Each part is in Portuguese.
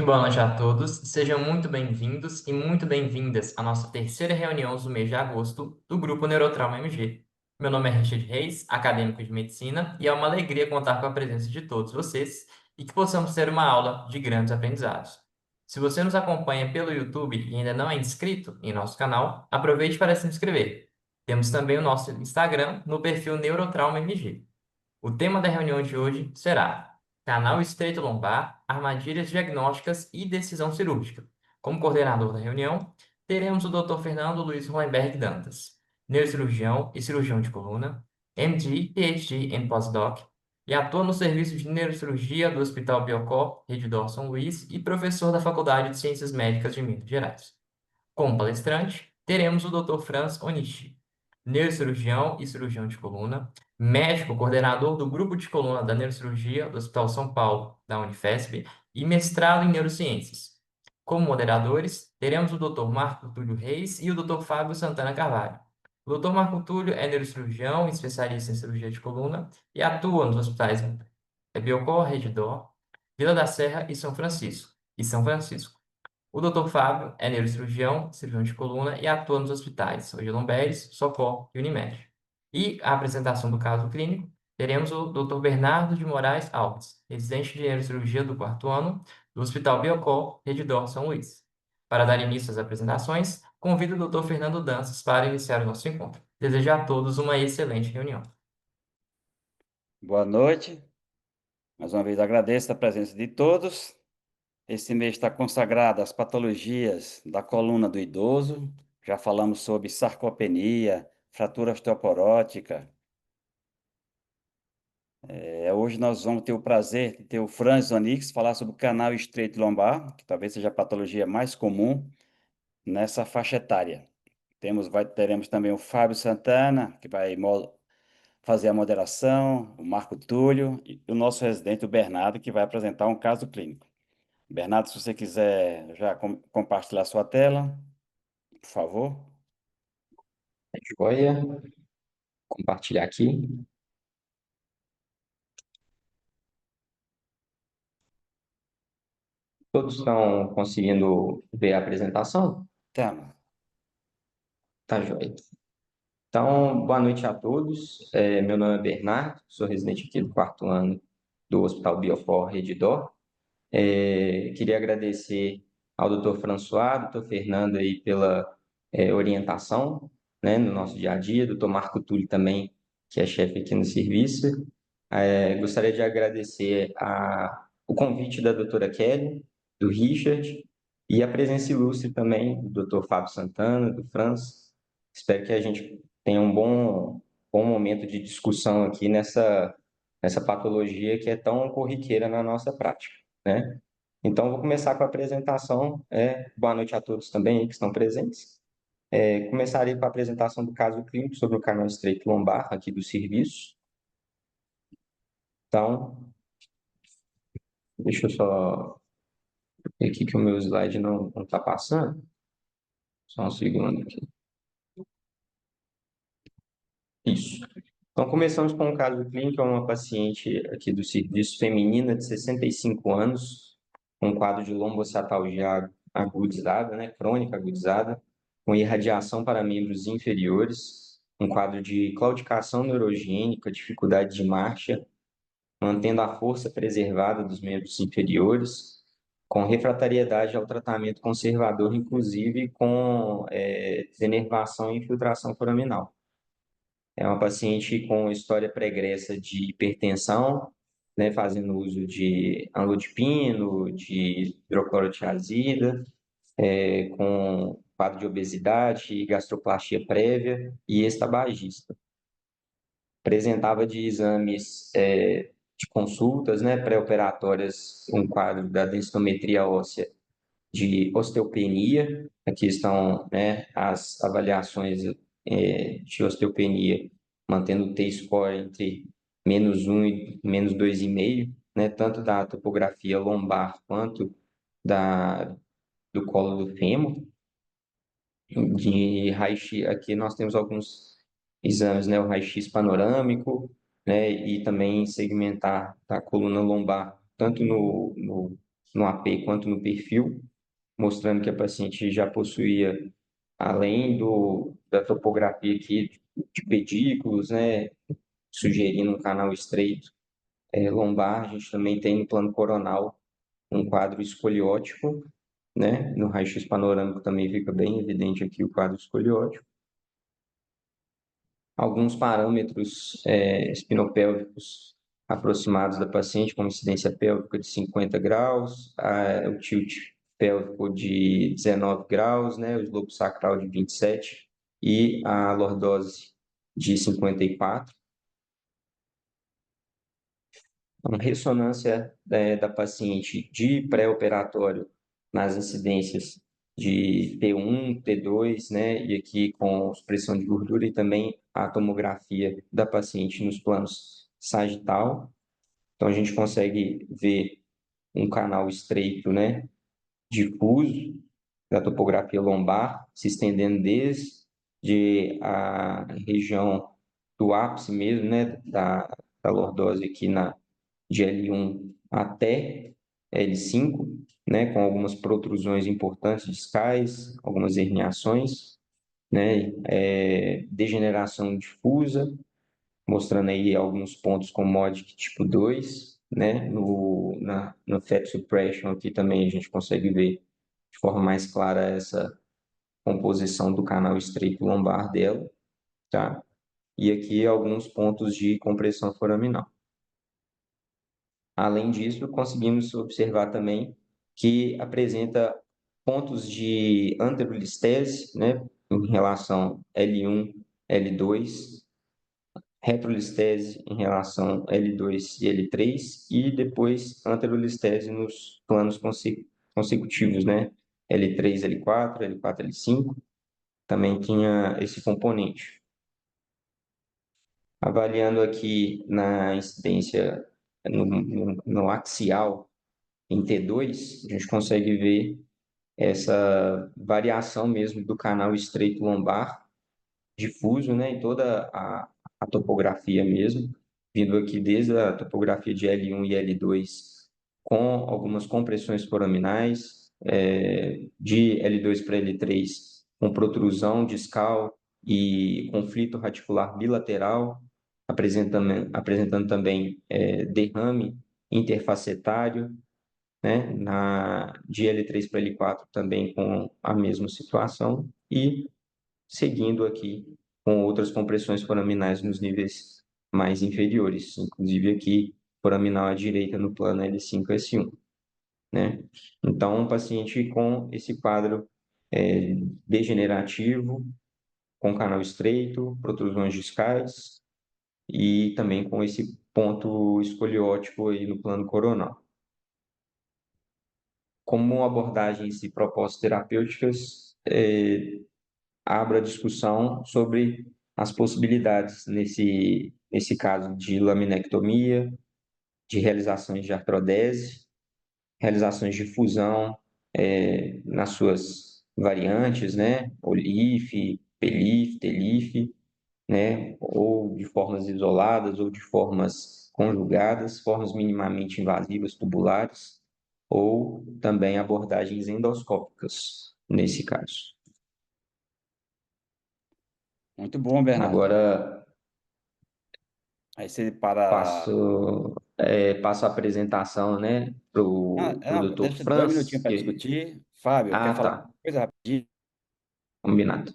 Muito boa noite a todos, sejam muito bem-vindos e muito bem-vindas à nossa terceira reunião do mês de agosto do Grupo Neurotrauma MG. Meu nome é Richard Reis, acadêmico de medicina, e é uma alegria contar com a presença de todos vocês e que possamos ter uma aula de grandes aprendizados. Se você nos acompanha pelo YouTube e ainda não é inscrito em nosso canal, aproveite para se inscrever. Temos também o nosso Instagram no perfil Neurotrauma MG. O tema da reunião de hoje será canal estreito lombar, armadilhas diagnósticas e decisão cirúrgica. Como coordenador da reunião, teremos o Dr. Fernando Luiz Hollenberg Dantas, neurocirurgião e cirurgião de coluna, MD, PhD em Postdoc, e atua no serviço de neurocirurgia do Hospital Biocor, Rede D'Or São Luís, e professor da Faculdade de Ciências Médicas de Minas Gerais. Como palestrante, teremos o Dr. Franz Onishi, neurocirurgião e cirurgião de coluna, médico coordenador do grupo de coluna da neurocirurgia do Hospital São Paulo, da Unifesp, e mestrado em neurociências. Como moderadores, teremos o Dr. Marco Túlio Reis e o Dr. Fábio Santana Carvalho. O Dr. Marco Túlio é neurocirurgião, especialista em cirurgia de coluna e atua nos hospitais Biocor, Rede D'Or, Vila da Serra e São Francisco. O Dr. Fábio é neurocirurgião, cirurgião de coluna e atua nos hospitais Hoje Lomberes, Socor e Unimed. E a apresentação do caso clínico, teremos o Dr. Bernardo de Moraes Alves, residente de neurocirurgia do quarto ano do Hospital Biocor, Rede D'Or São Luís. Para dar início às apresentações, convido o Dr. Fernando Dantas para iniciar o nosso encontro. Desejo a todos uma excelente reunião. Boa noite. Mais uma vez agradeço a presença de todos. Esse mês está consagrado às patologias da coluna do idoso. Já falamos sobre sarcopenia, fratura osteoporótica. Hoje nós vamos ter o prazer de ter o Franz Onix falar sobre o canal estreito lombar, que talvez seja a patologia mais comum nessa faixa etária. Teremos também o Fábio Santana, que vai fazer a moderação, o Marco Túlio e o nosso residente, o Bernardo, que vai apresentar um caso clínico. Bernardo, se você quiser já compartilhar sua tela, por favor. Joia, compartilhar aqui. Todos estão conseguindo ver a apresentação? Tela. Tá joia. Então, boa noite a todos. Meu nome é Bernardo, sou residente aqui do quarto ano do Hospital Biocor Rede D'Or. Queria agradecer ao Dr. François, Dr. Fernando aí pela orientação, né, no nosso dia a dia, Dr. Marco Túlio também, que é chefe aqui no serviço. Gostaria de agradecer o convite da doutora Kelly, do Richard, e a presença ilustre também do Dr. Fábio Santana, do Franz. Espero que a gente tenha um bom momento de discussão aqui nessa patologia que é tão corriqueira na nossa prática, né? Então, vou começar com a apresentação. Boa noite a todos também que estão presentes. Começarei com a apresentação do caso clínico sobre o canal estreito lombar aqui do serviço. Então, deixa eu só ver aqui que o meu slide não está passando. Só um segundo aqui. Isso. Então, começamos com um caso clínico, é uma paciente aqui do serviço feminina de 65 anos, com um quadro de lombocetalgia agudizada, né, crônica agudizada, com irradiação para membros inferiores, um quadro de claudicação neurogênica, dificuldade de marcha, mantendo a força preservada dos membros inferiores, com refratariedade ao tratamento conservador, inclusive com denervação e infiltração foraminal. É uma paciente com história pregressa de hipertensão, né, fazendo uso de amlodipino, de hidroclorotiazida, com quadro de obesidade, gastroplastia prévia e ex-tabagista. Apresentava de exames de consultas, né, pré-operatórias, um quadro da densitometria óssea de osteopenia. Aqui estão, né, as avaliações de osteopenia, mantendo o T-score entre -1 e -2,5, né, tanto da topografia lombar quanto do colo do fêmur. De raio-x, aqui nós temos alguns exames, né, o raio-x panorâmico, né, e também segmentar da coluna lombar, tanto no AP quanto no perfil, mostrando que a paciente já possuía, além da topografia aqui de pedículos, né, sugerindo um canal estreito lombar, a gente também tem no plano coronal um quadro escoliótico, né? No raio-x panorâmico também fica bem evidente aqui o quadro escoliótico. Alguns parâmetros espinopélvicos aproximados da paciente, como incidência pélvica de 50 graus, o tilt pélvico de 19 graus, né? O eslopo sacral de 27 e a lordose de 54. Uma ressonância da paciente de pré-operatório nas incidências de T1, T2, né, e aqui com expressão de gordura e também a tomografia da paciente nos planos sagital. Então a gente consegue ver um canal estreito, né, difuso da topografia lombar, se estendendo desde a região do ápice mesmo, né, da lordose aqui de L1 até L5, né, com algumas protrusões importantes discais, algumas herniações, né, degeneração difusa, mostrando aí alguns pontos com MODIC tipo 2, né, no Fat Suppression aqui também a gente consegue ver de forma mais clara essa composição do canal estreito lombar dela, tá? E aqui alguns pontos de compressão foraminal. Além disso, conseguimos observar também que apresenta pontos de anterolistese, né, em relação L1, L2, retrolistese em relação L2 e L3, e depois anterolistese nos planos consecutivos, né, L3, L4, L4, L5, também tinha esse componente. Avaliando aqui na incidência no axial, em T2, a gente consegue ver essa variação mesmo do canal estreito lombar, difuso, né, em toda a topografia mesmo, vindo aqui desde a topografia de L1 e L2, com algumas compressões foraminais, de L2 para L3, com protrusão discal e conflito radicular bilateral, apresentando também derrame interfacetário, né? De L3 para L4 também com a mesma situação e seguindo aqui com outras compressões foraminais nos níveis mais inferiores, inclusive aqui foraminal à direita no plano L5 S1, né? Então, um paciente com esse quadro degenerativo, com canal estreito, protrusões discais e também com esse ponto escoliótico aí no plano coronal. Como abordagens e propostas terapêuticas, abro a discussão sobre as possibilidades nesse caso de laminectomia, de realizações de artrodese, realizações de fusão nas suas variantes, né? OLIF, PELIF, TELIF, né? Ou de formas isoladas ou de formas conjugadas, formas minimamente invasivas tubulares, ou também abordagens endoscópicas nesse caso. Muito bom, Bernardo. Agora Aí você para. passo a apresentação, né, para o Não, Dr. deixa 2 minutinhos Franz. para discutir. Fábio, quer Ah, falar tá, uma coisa rapidinho? combinado.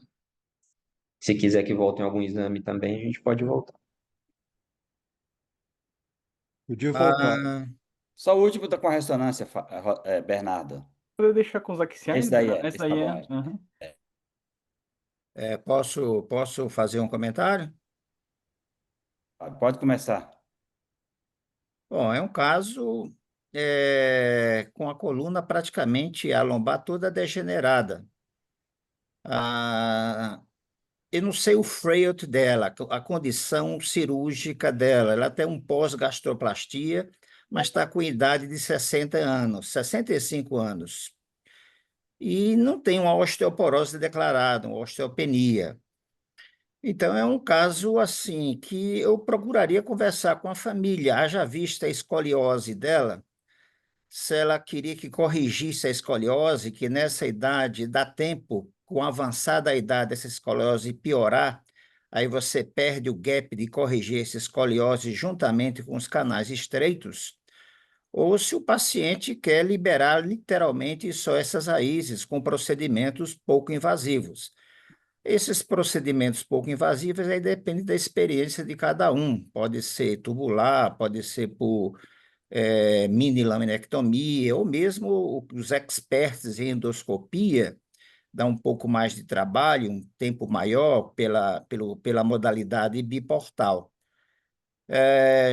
Se quiser que volte em algum exame também, a gente pode voltar. Podia voltar. Só o último tá com a ressonância, Bernardo. Poder deixar com os axiais? Esse daí é, Esse esse tá daí é. bom. Aham. Posso fazer um comentário? Fábio, pode começar. Bom, é um caso com a coluna praticamente a lombar toda degenerada. Ah, eu não sei o Freud dela, a condição cirúrgica dela. Ela tem um pós-gastroplastia, mas está com idade de 60 anos, 65 anos. E não tem uma osteoporose declarada, uma osteopenia. Então, é um caso assim que eu procuraria conversar com a família, haja vista a escoliose dela, se ela queria que corrigisse a escoliose, que nessa idade dá tempo, com a avançada idade, essa escoliose piorar, aí você perde o gap de corrigir essa escoliose juntamente com os canais estreitos, ou se o paciente quer liberar literalmente só essas raízes com procedimentos pouco invasivos. Esses procedimentos pouco invasivos aí depende da experiência de cada um. Pode ser tubular, pode ser por mini laminectomia, ou mesmo os experts em endoscopia, dá um pouco mais de trabalho, um tempo maior pela modalidade biportal.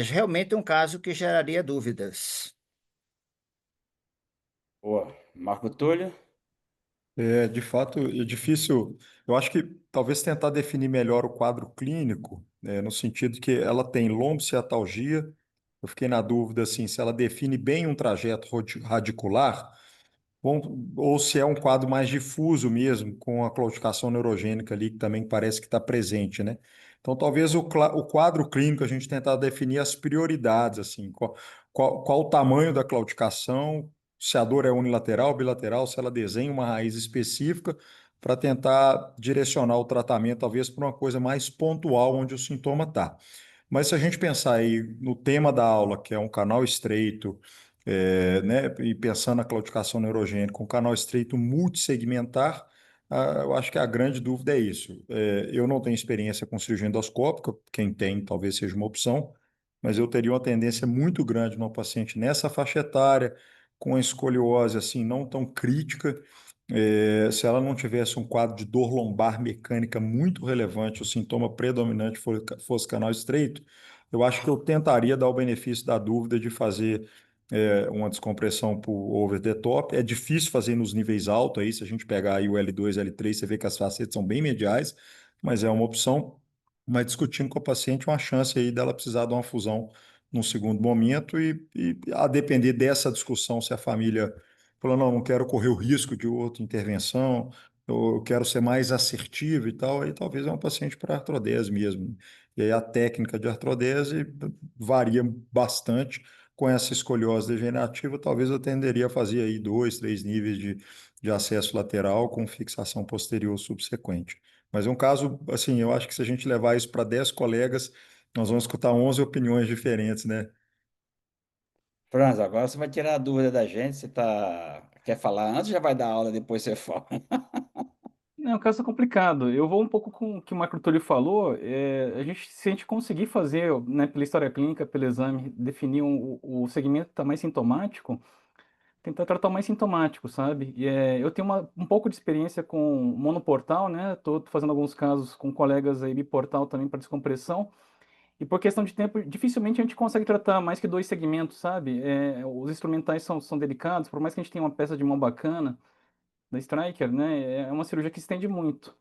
Realmente é um caso que geraria dúvidas. Boa. Marco Túlio? De fato, é difícil. Eu acho que talvez tentar definir melhor o quadro clínico, no sentido que ela tem lombociatalgia. Eu fiquei na dúvida assim, se ela define bem um trajeto radicular, ou se é um quadro mais difuso mesmo, com a claudicação neurogênica ali, que também parece que está presente, né? Então, talvez o quadro clínico a gente tentar definir as prioridades, assim, qual o tamanho da claudicação, se a dor é unilateral, bilateral, se ela desenha uma raiz específica, para tentar direcionar o tratamento, talvez, para uma coisa mais pontual, onde o sintoma está. Mas se a gente pensar aí no tema da aula, que é um canal estreito, né, e pensando na claudicação neurogênica, um canal estreito multissegmentar, eu acho que a grande dúvida é isso. Eu não tenho experiência com cirurgia endoscópica, quem tem talvez seja uma opção, mas eu teria uma tendência muito grande numa paciente nessa faixa etária, com a escoliose assim não tão crítica, se ela não tivesse um quadro de dor lombar mecânica muito relevante, o sintoma predominante fosse canal estreito, eu acho que eu tentaria dar o benefício da dúvida de fazer uma descompressão por over the top. É difícil fazer nos níveis altos aí, se a gente pegar aí o L2, L3, você vê que as facetas são bem mediais, mas é uma opção. Mas discutindo com a paciente uma chance aí dela precisar de uma fusão num segundo momento e a depender dessa discussão, se a família falou, não, não quero correr o risco de outra intervenção, eu quero ser mais assertivo e tal, aí talvez é um paciente para artrodese mesmo. E aí a técnica de artrodese varia bastante. Com essa escoliose degenerativa, talvez eu tenderia a fazer aí 2, 3 níveis de acesso lateral com fixação posterior subsequente. Mas é um caso, assim, eu acho que se a gente levar isso para 10 colegas, nós vamos escutar 11 opiniões diferentes, né? Franz, agora você vai tirar a dúvida da gente. Quer falar antes ou já vai dar aula, depois você fala? Não, o caso é complicado. Eu vou um pouco com o que o Marco Túlio falou. Se a gente conseguir fazer, né, pela história clínica, pelo exame, definir o segmento que está mais sintomático, tentar tratar o mais sintomático, sabe? Eu tenho um pouco de experiência com monoportal, né? Estou fazendo alguns casos com colegas aí biportal também para descompressão. E por questão de tempo, dificilmente a gente consegue tratar mais que dois segmentos, sabe? Os instrumentais são delicados, por mais que a gente tenha uma peça de mão bacana da Stryker, né? É uma cirurgia que se estende muito.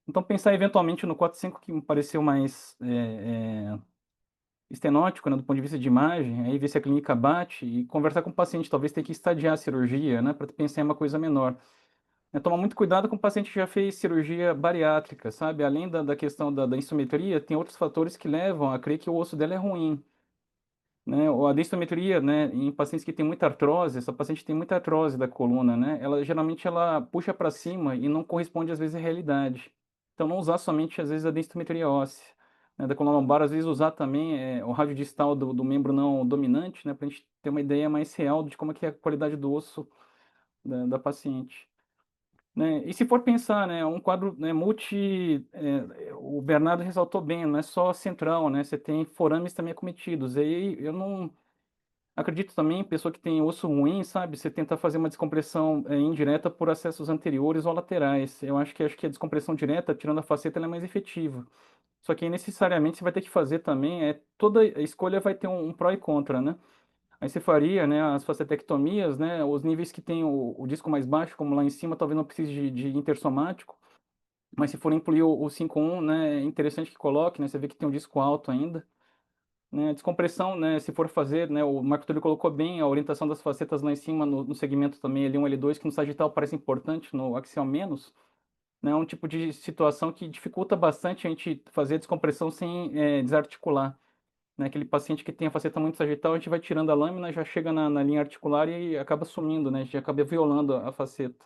Então, pensar eventualmente no 4-5 que me pareceu mais estenótico, né, do ponto de vista de imagem, aí ver se a clínica bate e conversar com o paciente, talvez ter que estadiar a cirurgia, né, para pensar em uma coisa menor. Tomar muito cuidado com o paciente que já fez cirurgia bariátrica, sabe? Além da questão da insometria, tem outros fatores que levam a crer que o osso dela é ruim, né? Ou a densitometria, né, em pacientes que têm muita artrose, essa paciente tem muita artrose da coluna, né? Ela geralmente ela puxa para cima e não corresponde às vezes à realidade. Então não usar somente às vezes a densitometria óssea, né, da coluna lombar, às vezes usar também o rádio distal do membro não dominante, né, para a gente ter uma ideia mais real de como é que é a qualidade do osso da paciente. Né? E se for pensar, né, um quadro, né, o Bernardo ressaltou bem, não é só central, né, você tem forames também acometidos. E aí eu não acredito também, pessoa que tem osso ruim, sabe, você tentar fazer uma descompressão indireta por acessos anteriores ou laterais. Eu acho que a descompressão direta, tirando a faceta, ela é mais efetiva. Só que aí, necessariamente você vai ter que fazer também, toda a escolha vai ter um pró e contra, né? Aí você faria, né, as facetectomias, né, os níveis que tem o disco mais baixo, como lá em cima, talvez não precise de intersomático, mas se for incluir o 5.1, né, é interessante que coloque, né, você vê que tem um disco alto ainda, né, descompressão, né, se for fazer, né, o Marco Túlio colocou bem a orientação das facetas lá em cima no segmento também L1, L2, que no sagital parece importante, no axial menos, né, é um tipo de situação que dificulta bastante a gente fazer a descompressão sem desarticular. né? Aquele paciente que tem a faceta muito sagital, a gente vai tirando a lâmina, já chega na linha articular e acaba sumindo, né? A gente acaba violando a faceta.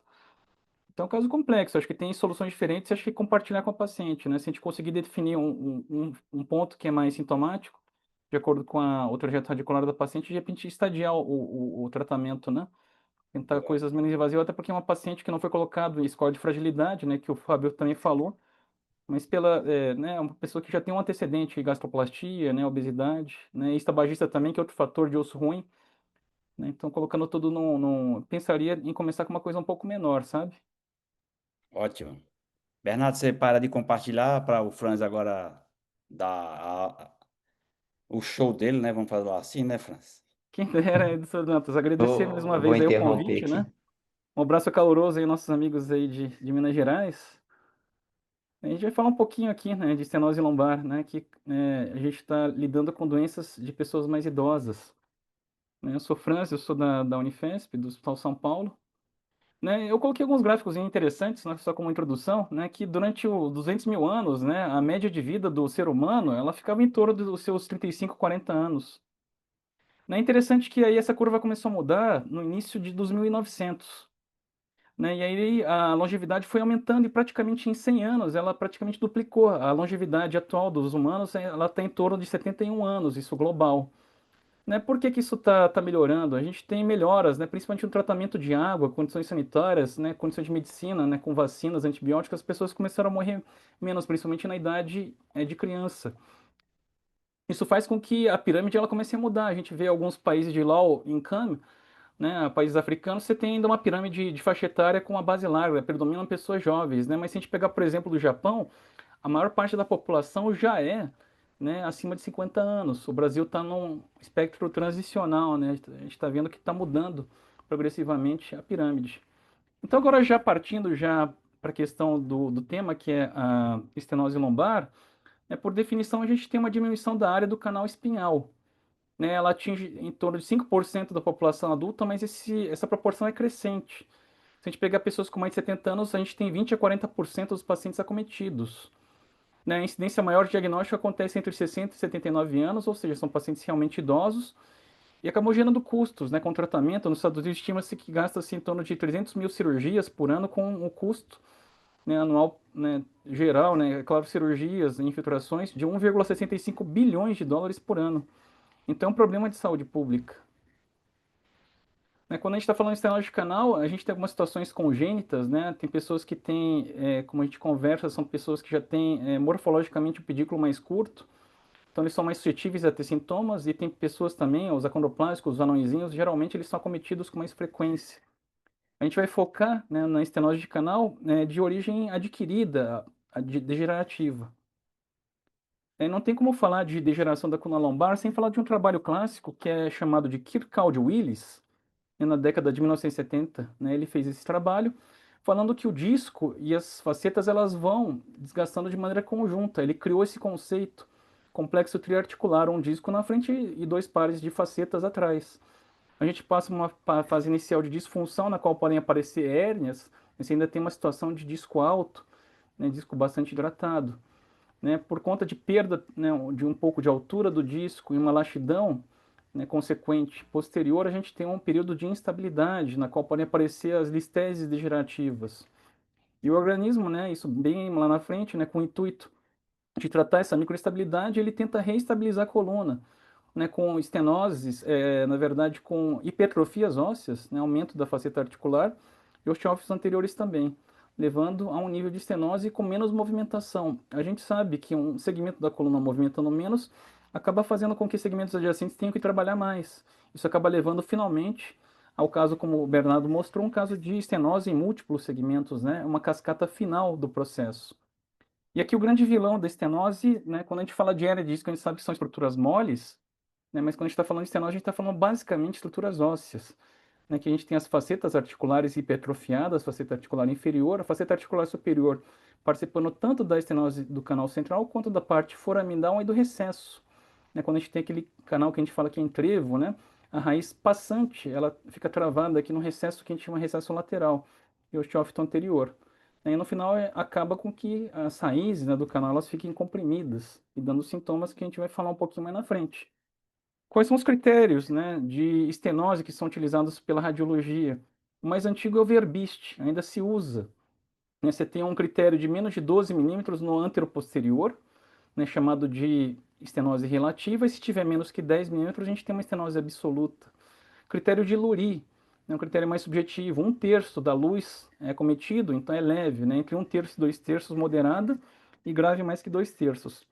Então é um caso complexo, acho que tem soluções diferentes, acho que compartilhar com a paciente, né? Se a gente conseguir definir um ponto que é mais sintomático, de acordo com o trajeto radicular da paciente, de repente estadiar o tratamento, né? Tentar coisas menos invasivas, até porque é uma paciente que não foi colocado em score de fragilidade, né? Que o Fábio também falou, mas né, uma pessoa que já tem um antecedente, gastroplastia, né? Obesidade, né? E tabagista também, que é outro fator de osso ruim, né? Então colocando tudo pensaria em começar com uma coisa um pouco menor, sabe? Ótimo. Bernardo, você para de compartilhar para o Franz agora dar o show dele, né? Vamos falar assim, né, Franz? Quem dera, Edson Dantas, agradecer mais uma Vou vez aí o interromper convite, aqui. né? Um abraço caloroso aí, nossos amigos aí de Minas Gerais. A gente vai falar um pouquinho aqui, né, de estenose lombar, né, que a gente está lidando com doenças de pessoas mais idosas, né? Eu sou Franz, eu sou da Unifesp, do Hospital São Paulo, né? Eu coloquei alguns gráficos interessantes, né, só como introdução, né, que durante os 200 mil anos, né, a média de vida do ser humano, ela ficava em torno dos seus 35, 40 anos. É interessante que aí essa curva começou a mudar no início dos 1900, né? E aí a longevidade foi aumentando e praticamente em 100 anos ela praticamente duplicou. A longevidade atual dos humanos, ela está em torno de 71 anos, isso global. Né? Por que que isso está melhorando? A gente tem melhoras, né? Principalmente no tratamento de água, condições sanitárias, né? Condições de medicina, né? Com vacinas, antibióticos, as pessoas começaram a morrer menos, principalmente na idade de criança. Isso faz com que a pirâmide ela comece a mudar. A gente vê alguns países de low income, né, países africanos, você tem ainda uma pirâmide de faixa etária com a base larga, predominam pessoas jovens, né? Mas se a gente pegar, por exemplo, do Japão, a maior parte da população já é, né, acima de 50 anos. O Brasil está num espectro transicional, né? A gente está vendo que está mudando progressivamente a pirâmide. Então agora já partindo já para a questão do tema, que é a estenose lombar, por definição a gente tem uma diminuição da área do canal espinhal, né? Ela atinge em torno de 5% da população adulta, mas essa proporção é crescente. Se a gente pegar pessoas com mais de 70 anos, a gente tem 20 a 40% dos pacientes acometidos. Né? A incidência maior de diagnóstico acontece entre 60 e 79 anos, ou seja, são pacientes realmente idosos, e acabou gerando custos, né, com tratamento. Nos Estados Unidos estima-se que gasta-se em torno de 300 mil cirurgias por ano, com o custo, né, anual, né, geral, né, é claro, cirurgias, infiltrações, de 1,65 bilhões de dólares por ano. Então é um problema de saúde pública. Né, quando a gente está falando de estenose de canal, a gente tem algumas situações congênitas, né? Tem pessoas que têm, como a gente conversa, são pessoas que já têm morfologicamente o pedículo mais curto, então eles são mais suscetíveis a ter sintomas, e tem pessoas também, os acondroplásicos, os anõezinhos, geralmente eles são acometidos com mais frequência. A gente vai focar, né, na estenose de canal, de origem adquirida, degenerativa. Não tem como falar de degeneração da coluna lombar sem falar de um trabalho clássico que é chamado de Kirkcaldy-Willis, na década de 1970, né, ele fez esse trabalho falando que o disco e as facetas elas vão desgastando de maneira conjunta. Ele criou esse conceito complexo triarticular, um disco na frente e dois pares de facetas atrás. A gente passa uma fase inicial de disfunção, na qual podem aparecer hérnias, mas ainda tem uma situação de disco alto, né, disco bastante hidratado, né, por conta de perda, né, de um pouco de altura do disco e uma laxidão, né, consequente posterior, a gente tem um período de instabilidade, na qual podem aparecer as listeses degenerativas. E o organismo, né, isso bem lá na frente, né, com o intuito de tratar essa microestabilidade, ele tenta reestabilizar a coluna, né, com estenoses, na verdade com hipertrofias ósseas, né, aumento da faceta articular, e osteófitos anteriores também, levando a um nível de estenose com menos movimentação. A gente sabe que um segmento da coluna movimentando menos acaba fazendo com que segmentos adjacentes tenham que trabalhar mais. Isso acaba levando finalmente ao caso, como o Bernardo mostrou, um caso de estenose em múltiplos segmentos, né, uma cascata final do processo. E aqui o grande vilão da estenose, né, quando a gente fala de hernia de disco, a gente sabe que são estruturas moles, né, mas quando a gente está falando de estenose, a gente está falando basicamente de estruturas ósseas, né, que a gente tem as facetas articulares hipertrofiadas, a faceta articular inferior, a faceta articular superior, participando tanto da estenose do canal central quanto da parte foraminal e do recesso. Né, quando a gente tem aquele canal que a gente fala que é entrevo, né, a raiz passante, ela fica travada aqui no recesso que a gente chama recesso lateral, e o osteófito anterior. E no final acaba com que as raízes, né, do canal elas fiquem comprimidas e dando sintomas que a gente vai falar um pouquinho mais na frente. Quais são os critérios, né, de estenose que são utilizados pela radiologia? O mais antigo é o Verbist, ainda se usa, né? Você tem um critério de menos de 12 milímetros no anteroposterior, né, chamado de estenose relativa, e se tiver menos que 10 milímetros, a gente tem uma estenose absoluta. Critério de Lurie, né, um critério mais subjetivo, 1/3 da luz é cometido, então é leve, né, entre 1/3 e 2/3 moderada, e grave mais que 2/3.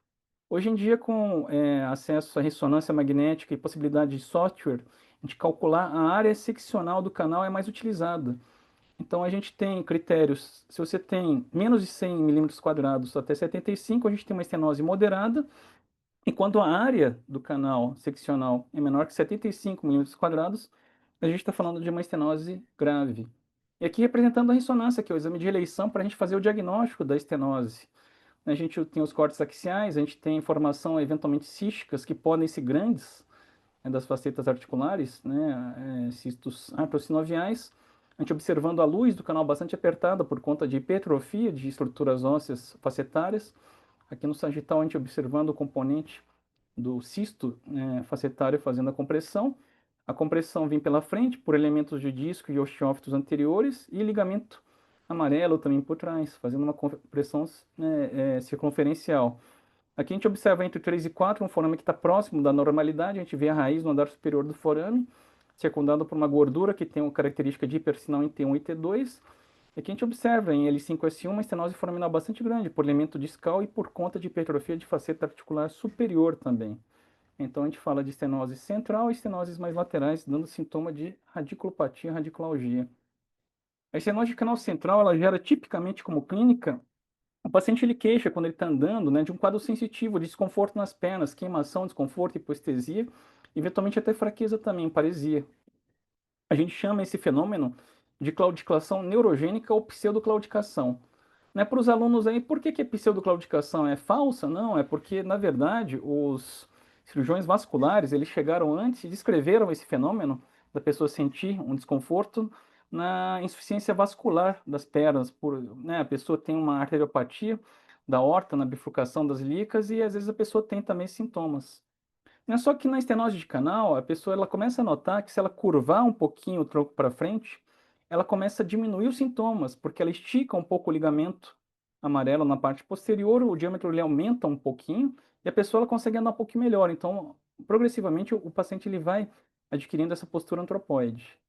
Hoje em dia, com acesso à ressonância magnética e possibilidade de software, a gente calcular a área seccional do canal é mais utilizada. Então, a gente tem critérios, se você tem menos de 100 milímetros quadrados até 75, a gente tem uma estenose moderada, e quando a área do canal seccional é menor que 75 milímetros quadrados, a gente está falando de uma estenose grave. E aqui representando a ressonância, que é o exame de eleição para a gente fazer o diagnóstico da estenose. A gente tem os cortes axiais, a gente tem formação eventualmente císticas que podem ser grandes, né, das facetas articulares, né, cistos artrosinoviais. A gente observando a luz do canal bastante apertada por conta de hipertrofia de estruturas ósseas facetárias. Aqui no sagital a gente observando o componente do cisto, né, facetário fazendo a compressão. A compressão vem pela frente por elementos de disco e osteófitos anteriores e ligamento amarelo também por trás, fazendo uma compressão, né, circunferencial. Aqui a gente observa entre 3 e 4 um forame que está próximo da normalidade, a gente vê a raiz no andar superior do forame, circundado por uma gordura que tem uma característica de hipersinal em T1 e T2. Aqui a gente observa em L5-S1 uma estenose foraminal bastante grande, por elemento discal e por conta de hipertrofia de faceta articular superior também. Então a gente fala de estenose central e estenoses mais laterais, dando sintoma de radiculopatia, radiculalgia. A estenose de canal central, ela gera tipicamente como clínica, o paciente ele queixa quando ele está andando, né, de um quadro sensitivo, de desconforto nas pernas, queimação, desconforto, hipoestesia, eventualmente até fraqueza também, paresia. A gente chama esse fenômeno de claudicação neurogênica ou pseudoclaudicação. Né, para os alunos aí, por que que a pseudoclaudicação é falsa? Não, é porque, na verdade, os cirurgiões vasculares, eles chegaram antes e descreveram esse fenômeno da pessoa sentir um desconforto na insuficiência vascular das pernas, né, a pessoa tem uma arteriopatia da aorta na bifurcação das ilíacas e às vezes a pessoa tem também sintomas. Não é só que na estenose de canal, a pessoa ela começa a notar que se ela curvar um pouquinho o tronco para frente, ela começa a diminuir os sintomas, porque ela estica um pouco o ligamento amarelo na parte posterior, o diâmetro ele aumenta um pouquinho e a pessoa ela consegue andar um pouquinho melhor. Então, progressivamente, o paciente ele vai adquirindo essa postura antropóide.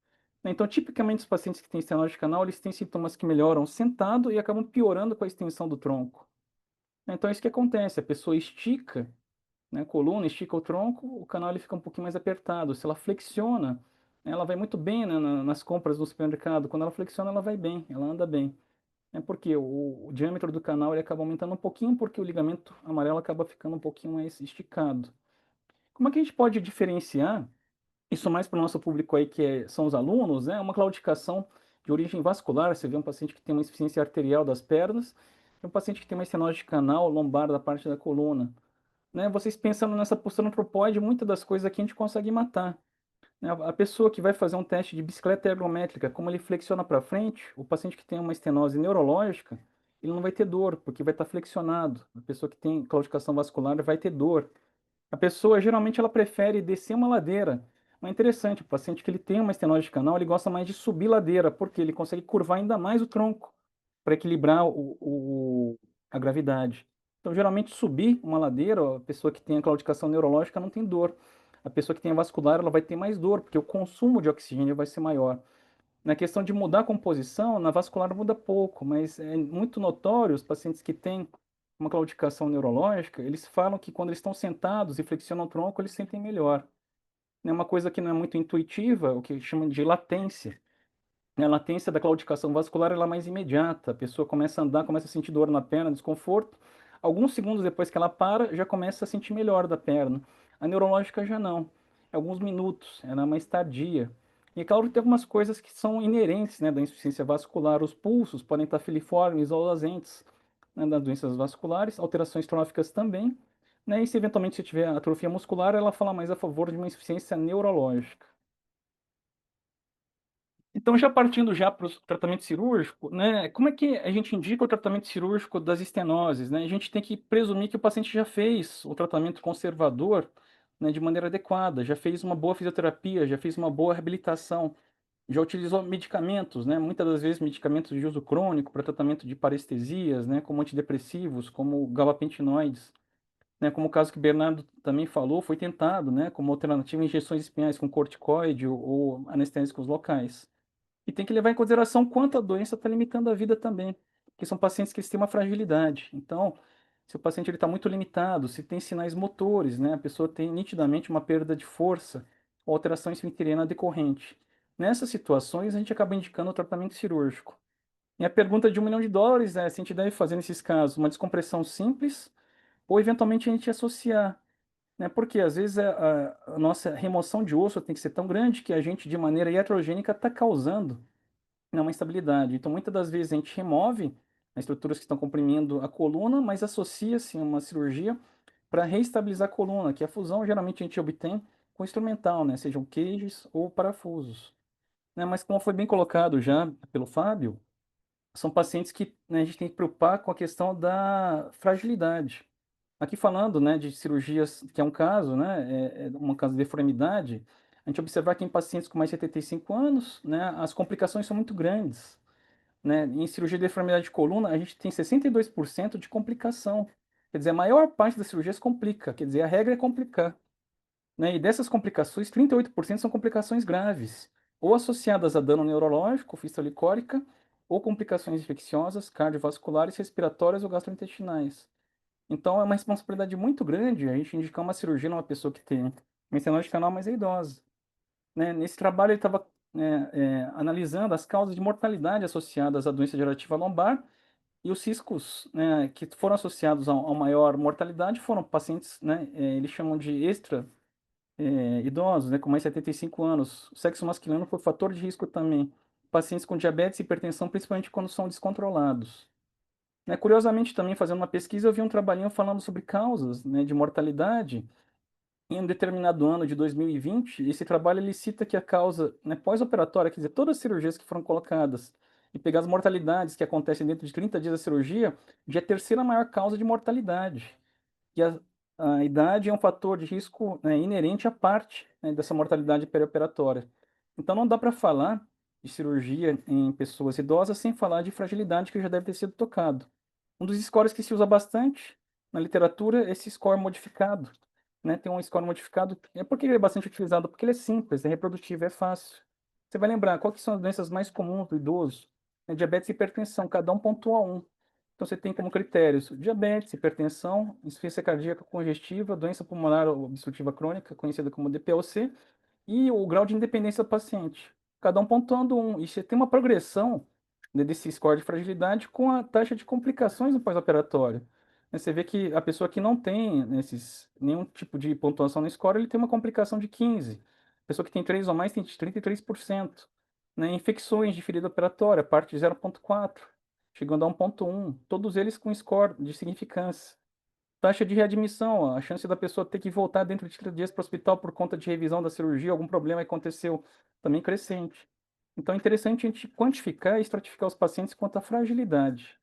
Então, tipicamente, os pacientes que têm estenose de canal, eles têm sintomas que melhoram sentado e acabam piorando com a extensão do tronco. Então, é isso que acontece, a pessoa estica, né, a coluna, estica o tronco, o canal ele fica um pouquinho mais apertado. Se ela flexiona, ela vai muito bem, né, nas compras do supermercado. Quando ela flexiona, ela vai bem, ela anda bem. É porque o diâmetro do canal ele acaba aumentando um pouquinho, porque o ligamento amarelo acaba ficando um pouquinho mais esticado. Como é que a gente pode diferenciar isso mais para o nosso público aí, que são os alunos, né? Uma claudicação de origem vascular, você vê um paciente que tem uma insuficiência arterial das pernas, e um paciente que tem uma estenose de canal lombar da parte da coluna, né? Vocês pensando nessa postura antropoide, muitas das coisas aqui a gente consegue matar, né? A pessoa que vai fazer um teste de bicicleta ergométrica, como ele flexiona para frente, o paciente que tem uma estenose neurológica, ele não vai ter dor, porque vai estar flexionado. A pessoa que tem claudicação vascular vai ter dor. A pessoa, geralmente, ela prefere descer uma ladeira. Mas é interessante, o paciente que ele tem uma estenose de canal, ele gosta mais de subir ladeira, porque ele consegue curvar ainda mais o tronco para equilibrar a gravidade. Então, geralmente, subir uma ladeira, a pessoa que tem a claudicação neurológica não tem dor. A pessoa que tem a vascular, ela vai ter mais dor, porque o consumo de oxigênio vai ser maior. Na questão de mudar a composição, na vascular muda pouco, mas é muito notório os pacientes que têm uma claudicação neurológica, eles falam que quando eles estão sentados e flexionam o tronco, eles sentem melhor. É uma coisa que não é muito intuitiva, o que chamam de latência. A latência da claudicação vascular ela é mais imediata. A pessoa começa a andar, começa a sentir dor na perna, desconforto. Alguns segundos depois que ela para, já começa a sentir melhor da perna. A neurológica já não. Alguns minutos, ela é mais tardia. E é claro que tem algumas coisas que são inerentes, né, da insuficiência vascular. Os pulsos podem estar filiformes ou ausentes, né, das doenças vasculares, alterações tróficas também. Né, e se eventualmente você tiver atrofia muscular, ela fala mais a favor de uma insuficiência neurológica. Então, já partindo já para o tratamento cirúrgico, né, como é que a gente indica o tratamento cirúrgico das estenoses, né? A gente tem que presumir que o paciente já fez o tratamento conservador, né, de maneira adequada, já fez uma boa fisioterapia, já fez uma boa reabilitação, já utilizou medicamentos, né, muitas das vezes medicamentos de uso crônico para tratamento de parestesias, né, como antidepressivos, como gabapentinoides, né, como o caso que o Bernardo também falou, foi tentado, né, como alternativa injeções espinhais com corticoide ou anestésicos locais. E tem que levar em consideração quanto a doença está limitando a vida também, porque são pacientes que eles têm uma fragilidade. Então, se o paciente está muito limitado, se tem sinais motores, né, a pessoa tem nitidamente uma perda de força ou alteração esfinteriana decorrente. Nessas situações, a gente acaba indicando o tratamento cirúrgico. E a pergunta de US$ 1 milhão é se a gente deve fazer, nesses casos, uma descompressão simples ou, eventualmente, a gente associar, né? Porque, às vezes, a nossa remoção de osso tem que ser tão grande que a gente, de maneira iatrogênica, está causando, né, uma instabilidade. Então, muitas das vezes, a gente remove as estruturas que estão comprimindo a coluna, mas associa-se a uma cirurgia para reestabilizar a coluna, que a fusão geralmente a gente obtém com instrumental, né? Sejam queijos ou parafusos. Né? Mas, como foi bem colocado já pelo Fábio, são pacientes que, né, a gente tem que preocupar com a questão da fragilidade. Aqui falando, né, de cirurgias, que é um caso, né, é um caso de deformidade, a gente observar que em pacientes com mais de 75 anos, né, as complicações são muito grandes, né? Em cirurgia de deformidade de coluna, a gente tem 62% de complicação. Quer dizer, a maior parte das cirurgias complica, quer dizer, a regra é complicar, né? E dessas complicações, 38% são complicações graves, ou associadas a dano neurológico, fístula licórica, ou complicações infecciosas, cardiovasculares, respiratórias ou gastrointestinais. Então é uma responsabilidade muito grande a gente indicar uma cirurgia numa pessoa que tem uma estenose canal, mas é idosa, né? Nesse trabalho ele estava analisando as causas de mortalidade associadas à doença degenerativa lombar e os riscos, né, que foram associados a maior mortalidade foram pacientes, né, eles chamam de extra idosos, né, com mais de 75 anos. O sexo masculino foi fator de risco também. Pacientes com diabetes e hipertensão, principalmente quando são descontrolados. Né, curiosamente, também fazendo uma pesquisa, eu vi um trabalhinho falando sobre causas, né, de mortalidade. Em um determinado ano de 2020, esse trabalho ele cita que a causa, né, pós-operatória, quer dizer, todas as cirurgias que foram colocadas, e pegar as mortalidades que acontecem dentro de 30 dias da cirurgia, já é a terceira maior causa de mortalidade. E a idade é um fator de risco, né, inerente à parte, né, dessa mortalidade perioperatória. Então não dá para falar de cirurgia em pessoas idosas sem falar de fragilidade que já deve ter sido tocado. Um dos scores que se usa bastante na literatura é esse score modificado, né? Tem um score modificado. Por que ele é bastante utilizado? Porque ele é simples, é reprodutivo, é fácil. Você vai lembrar quais que são as doenças mais comuns do idoso? É diabetes e hipertensão, cada um pontua um. Então você tem como critérios diabetes, hipertensão, insuficiência cardíaca congestiva, doença pulmonar obstrutiva crônica, conhecida como DPOC, e o grau de independência do paciente. Cada um pontuando um. E você tem uma progressão, né, desse score de fragilidade com a taxa de complicações no pós-operatório. Né, você vê que a pessoa que não tem, né, nenhum tipo de pontuação no score, ele tem uma complicação de 15%. A pessoa que tem 3 ou mais tem 33%. Né, infecções de ferida operatória, parte de 0,4, chegando a 1,1. Todos eles com score de significância. Taxa de readmissão, a chance da pessoa ter que voltar dentro de 30 dias para o hospital por conta de revisão da cirurgia, algum problema aconteceu, também crescente. Então é interessante a gente quantificar e estratificar os pacientes quanto à fragilidade.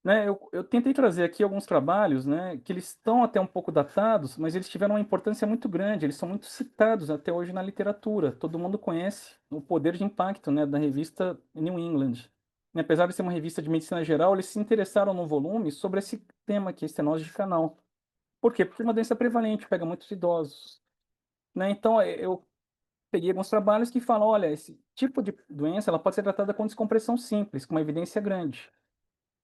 Né, eu tentei trazer aqui alguns trabalhos, né, que eles estão até um pouco datados, mas eles tiveram uma importância muito grande, eles são muito citados até hoje na literatura. Todo mundo conhece o poder de impacto, né, da revista New England. E apesar de ser uma revista de medicina geral, eles se interessaram no volume sobre esse tema que é estenose de canal. Por quê? Porque é uma doença prevalente, pega muitos idosos. Né? Então, eu peguei alguns trabalhos que falam, olha, esse tipo de doença ela pode ser tratada com descompressão simples, com uma evidência grande.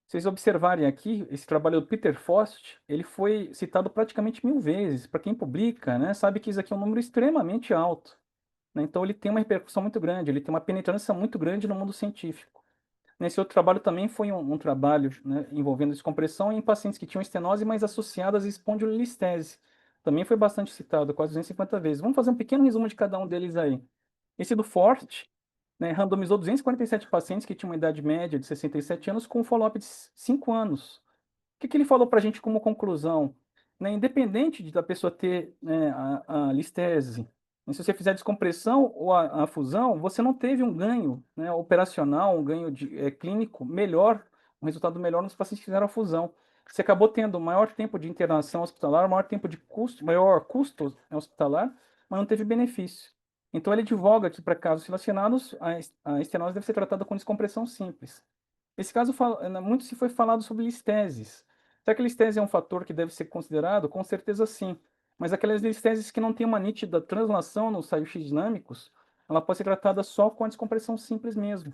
Se vocês observarem aqui, esse trabalho do Peter Fost, ele foi citado praticamente 1000 vezes. Para quem publica, né, sabe que isso aqui é um número extremamente alto. Né? Então, ele tem uma repercussão muito grande, ele tem uma penetrância muito grande no mundo científico. Nesse outro trabalho também foi um trabalho, né, envolvendo descompressão em pacientes que tinham estenose, mas associadas a espondilolistese. Também foi bastante citado, quase 250 vezes. Vamos fazer um pequeno resumo de cada um deles aí. Esse do Forte, né, randomizou 247 pacientes que tinham uma idade média de 67 anos com um follow-up de 5 anos. O que ele falou para a gente como conclusão? Né, independente da pessoa ter, né, a listese, E se você fizer a descompressão ou a fusão, você não teve um ganho, né, operacional, um ganho clínico melhor, um resultado melhor nos pacientes que fizeram a fusão. Você acabou tendo maior tempo de internação hospitalar, maior tempo de custo, maior custo hospitalar, mas não teve benefício. Então ele advoga que para casos relacionados, a estenose deve ser tratada com descompressão simples. Nesse caso, muito se foi falado sobre listeses. Será que a listese é um fator que deve ser considerado? Com certeza sim. Mas aquelas listeses que não têm uma nítida translação nos raios-x dinâmicos, ela pode ser tratada só com a descompressão simples mesmo.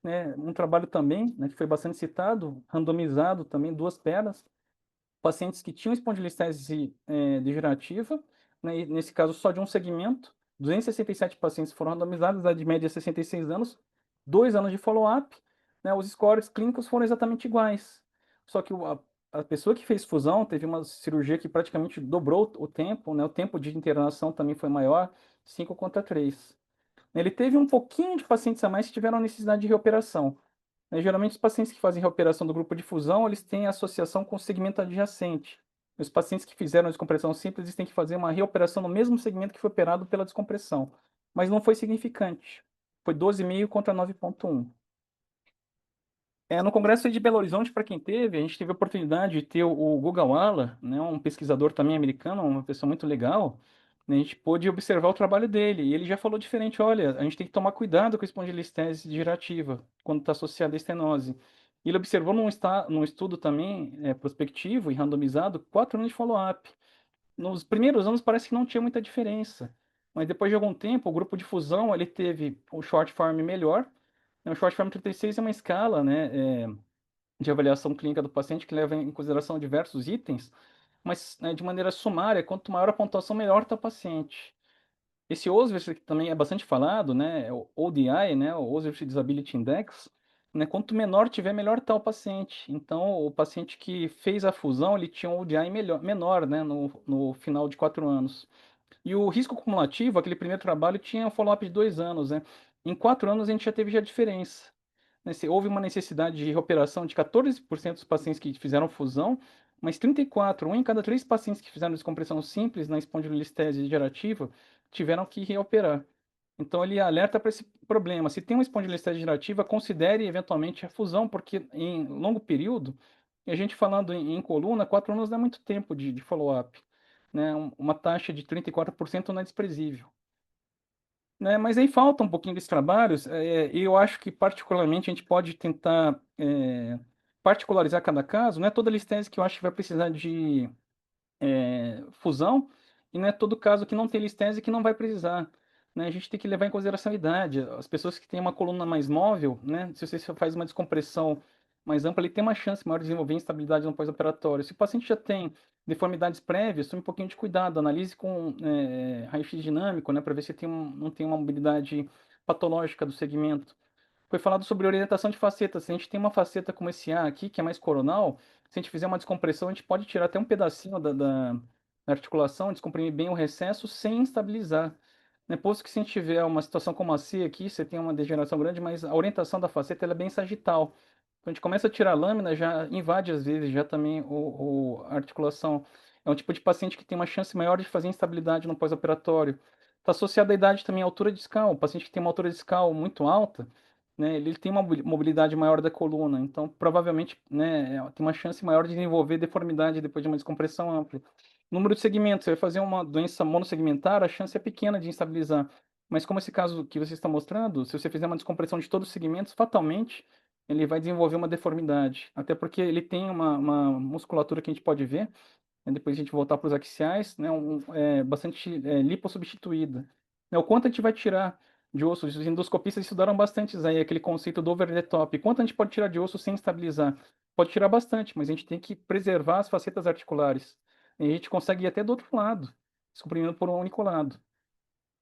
Né? Um trabalho também, né, que foi bastante citado, randomizado também, 2 pernas, pacientes que tinham espondilistese degenerativa, né, e nesse caso só de um segmento, 267 pacientes foram randomizados, idade média 66 anos, 2 anos de follow-up, né, os scores clínicos foram exatamente iguais. Só que a pessoa que fez fusão teve uma cirurgia que praticamente dobrou o tempo, né, o tempo de internação também foi maior, 5 contra 3. Ele teve um pouquinho de pacientes a mais que tiveram necessidade de reoperação. Geralmente, os pacientes que fazem reoperação do grupo de fusão, eles têm associação com o segmento adjacente. Os pacientes que fizeram a descompressão simples, eles têm que fazer uma reoperação no mesmo segmento que foi operado pela descompressão. Mas não foi significante. Foi 12,5 contra 9,1. No Congresso de Belo Horizonte, para quem teve, a gente teve a oportunidade de ter o Guga Walla, né, um pesquisador também americano, uma pessoa muito legal, né, a gente pôde observar o trabalho dele, e ele já falou diferente, olha, a gente tem que tomar cuidado com a espondilistese digerativa, quando está associada à estenose. Ele observou num estudo também prospectivo e randomizado, 4 anos de follow-up. Nos primeiros anos parece que não tinha muita diferença, mas depois de algum tempo, o grupo de fusão, ele teve o short form melhor, o Short Form 36 é uma escala, né, de avaliação clínica do paciente que leva em consideração diversos itens, mas né, de maneira sumária, quanto maior a pontuação, melhor está o paciente. Esse OSVER, que também é bastante falado, né, é o ODI, né, o Oswald Disability Index, né, quanto menor tiver, melhor está o paciente. Então, o paciente que fez a fusão, ele tinha um ODI menor, né, no final de 4 anos. E o risco cumulativo, aquele primeiro trabalho, tinha um follow-up de 2 anos, né? Em 4 anos a gente já teve a diferença. Né? Houve uma necessidade de reoperação de 14% dos pacientes que fizeram fusão, mas 34, um em cada 3 pacientes que fizeram descompressão simples na espondilolistese degenerativa, tiveram que reoperar. Então ele alerta para esse problema. Se tem uma espondilolistese degenerativa, considere eventualmente a fusão, porque em longo período, e a gente falando em coluna, 4 anos não é muito tempo de follow-up. Né? Uma taxa de 34% não é desprezível. Né? Mas aí falta um pouquinho desses trabalhos, e eu acho que particularmente a gente pode tentar particularizar cada caso. Não é toda listese que eu acho que vai precisar de fusão, e não é todo caso que não tem listese que não vai precisar. Né? A gente tem que levar em consideração a idade. As pessoas que têm uma coluna mais móvel, né? Se você faz uma descompressão mais ampla, ele tem uma chance maior de desenvolver instabilidade no pós-operatório. Se o paciente já tem deformidades prévias, tome um pouquinho de cuidado, analise com raio-x dinâmico, né? Para ver se não tem uma mobilidade patológica do segmento. Foi falado sobre orientação de facetas. Se a gente tem uma faceta como esse A aqui, que é mais coronal, se a gente fizer uma descompressão, a gente pode tirar até um pedacinho da articulação, descomprimir bem o recesso sem instabilizar. Né? Posto que se a gente tiver uma situação como a C aqui, você tem uma degeneração grande, mas a orientação da faceta ela é bem sagital. Então a gente começa a tirar a lâmina, já invade às vezes já também a articulação. É um tipo de paciente que tem uma chance maior de fazer instabilidade no pós-operatório. Está associado à idade também à altura discal. O paciente que tem uma altura discal muito alta, né, ele tem uma mobilidade maior da coluna, então provavelmente, né, tem uma chance maior de desenvolver deformidade depois de uma descompressão ampla. Número de segmentos, você vai fazer uma doença monossegmentar, a chance é pequena de instabilizar. Mas como esse caso que você está mostrando, se você fizer uma descompressão de todos os segmentos, fatalmente ele vai desenvolver uma deformidade. Até porque ele tem uma musculatura que a gente pode ver, né, depois a gente voltar para os axiais, né, bastante lipossubstituída. Né, o quanto a gente vai tirar de osso, os endoscopistas estudaram bastante aí, aquele conceito do over the top. Quanto a gente pode tirar de osso sem estabilizar? Pode tirar bastante, mas a gente tem que preservar as facetas articulares. E a gente consegue ir até do outro lado, descomprimindo por um único lado.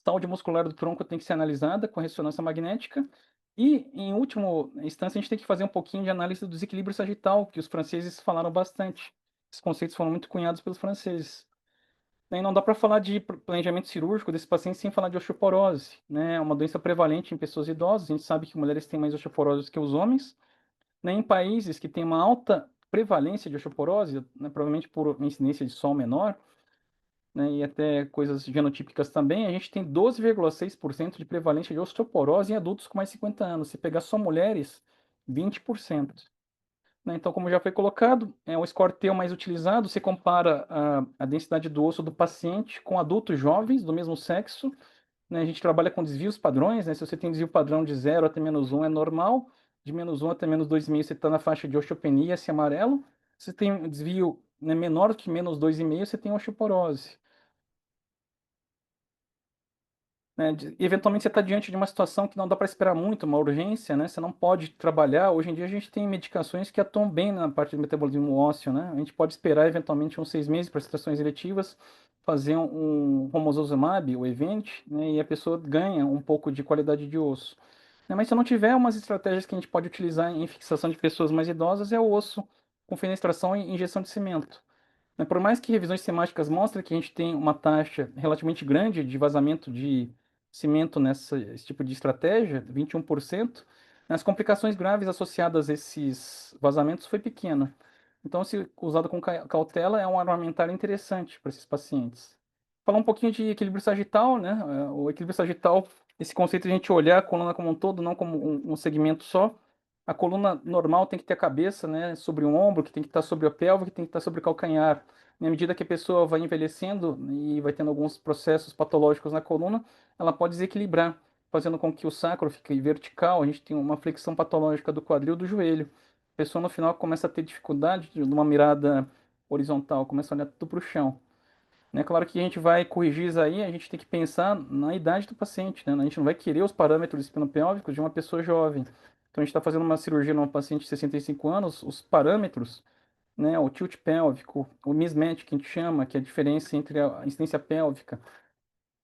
Saúde muscular do tronco tem que ser analisada com ressonância magnética. E, em última instância, a gente tem que fazer um pouquinho de análise do desequilíbrio sagital, que os franceses falaram bastante. Esses conceitos foram muito cunhados pelos franceses. E não dá para falar de planejamento cirúrgico desse paciente sem falar de osteoporose, né? É uma doença prevalente em pessoas idosas. A gente sabe que mulheres têm mais osteoporose que os homens. Né? Em países que têm uma alta prevalência de osteoporose, né, provavelmente por incidência de sol menor, né, e até coisas genotípicas também, a gente tem 12,6% de prevalência de osteoporose em adultos com mais de 50 anos. Se pegar só mulheres, 20%. Né? Então, como já foi colocado, o score T é o mais utilizado. Se compara a densidade do osso do paciente com adultos jovens do mesmo sexo, né? A gente trabalha com desvios padrões, né? Se você tem desvio padrão de 0 até -1 é normal, de -1 até -2,5 você está na faixa de osteopenia, esse amarelo. Se tem um desvio, né, menor que -2,5, você tem osteoporose. Né? Eventualmente você está diante de uma situação que não dá para esperar muito, uma urgência, né? Você não pode trabalhar. Hoje em dia a gente tem medicações que atuam bem na parte do metabolismo ósseo, né? A gente pode esperar eventualmente uns 6 meses para situações eletivas, fazer um romosozumab, o Event, né? E a pessoa ganha um pouco de qualidade de osso. Né? Mas se não tiver umas estratégias que a gente pode utilizar em fixação de pessoas mais idosas, é o osso com fenestração e injeção de cimento. Né? Por mais que revisões sistemáticas mostrem que a gente tem uma taxa relativamente grande de vazamento de cimento nesse tipo de estratégia, 21%, as complicações graves associadas a esses vazamentos foi pequena. Então, se usado com cautela, é um armamentário interessante para esses pacientes. Falar um pouquinho de equilíbrio sagital, né? O equilíbrio sagital, esse conceito de a gente olhar a coluna como um todo, não como um segmento só. A coluna normal tem que ter a cabeça, né, sobre o ombro, que tem que estar sobre a pelve, que tem que estar sobre o calcanhar. E à medida que a pessoa vai envelhecendo e vai tendo alguns processos patológicos na coluna, ela pode desequilibrar, fazendo com que o sacro fique vertical. A gente tem uma flexão patológica do quadril do joelho. A pessoa no final começa a ter dificuldade de uma mirada horizontal, começa a olhar tudo para o chão. Né? Claro que a gente vai corrigir isso aí, a gente tem que pensar na idade do paciente, né? A gente não vai querer os parâmetros espinopélvicos de uma pessoa jovem. Então a gente está fazendo uma cirurgia numa paciente de 65 anos, os parâmetros, né, o tilt pélvico, o mismatch que a gente chama, que é a diferença entre a incidência pélvica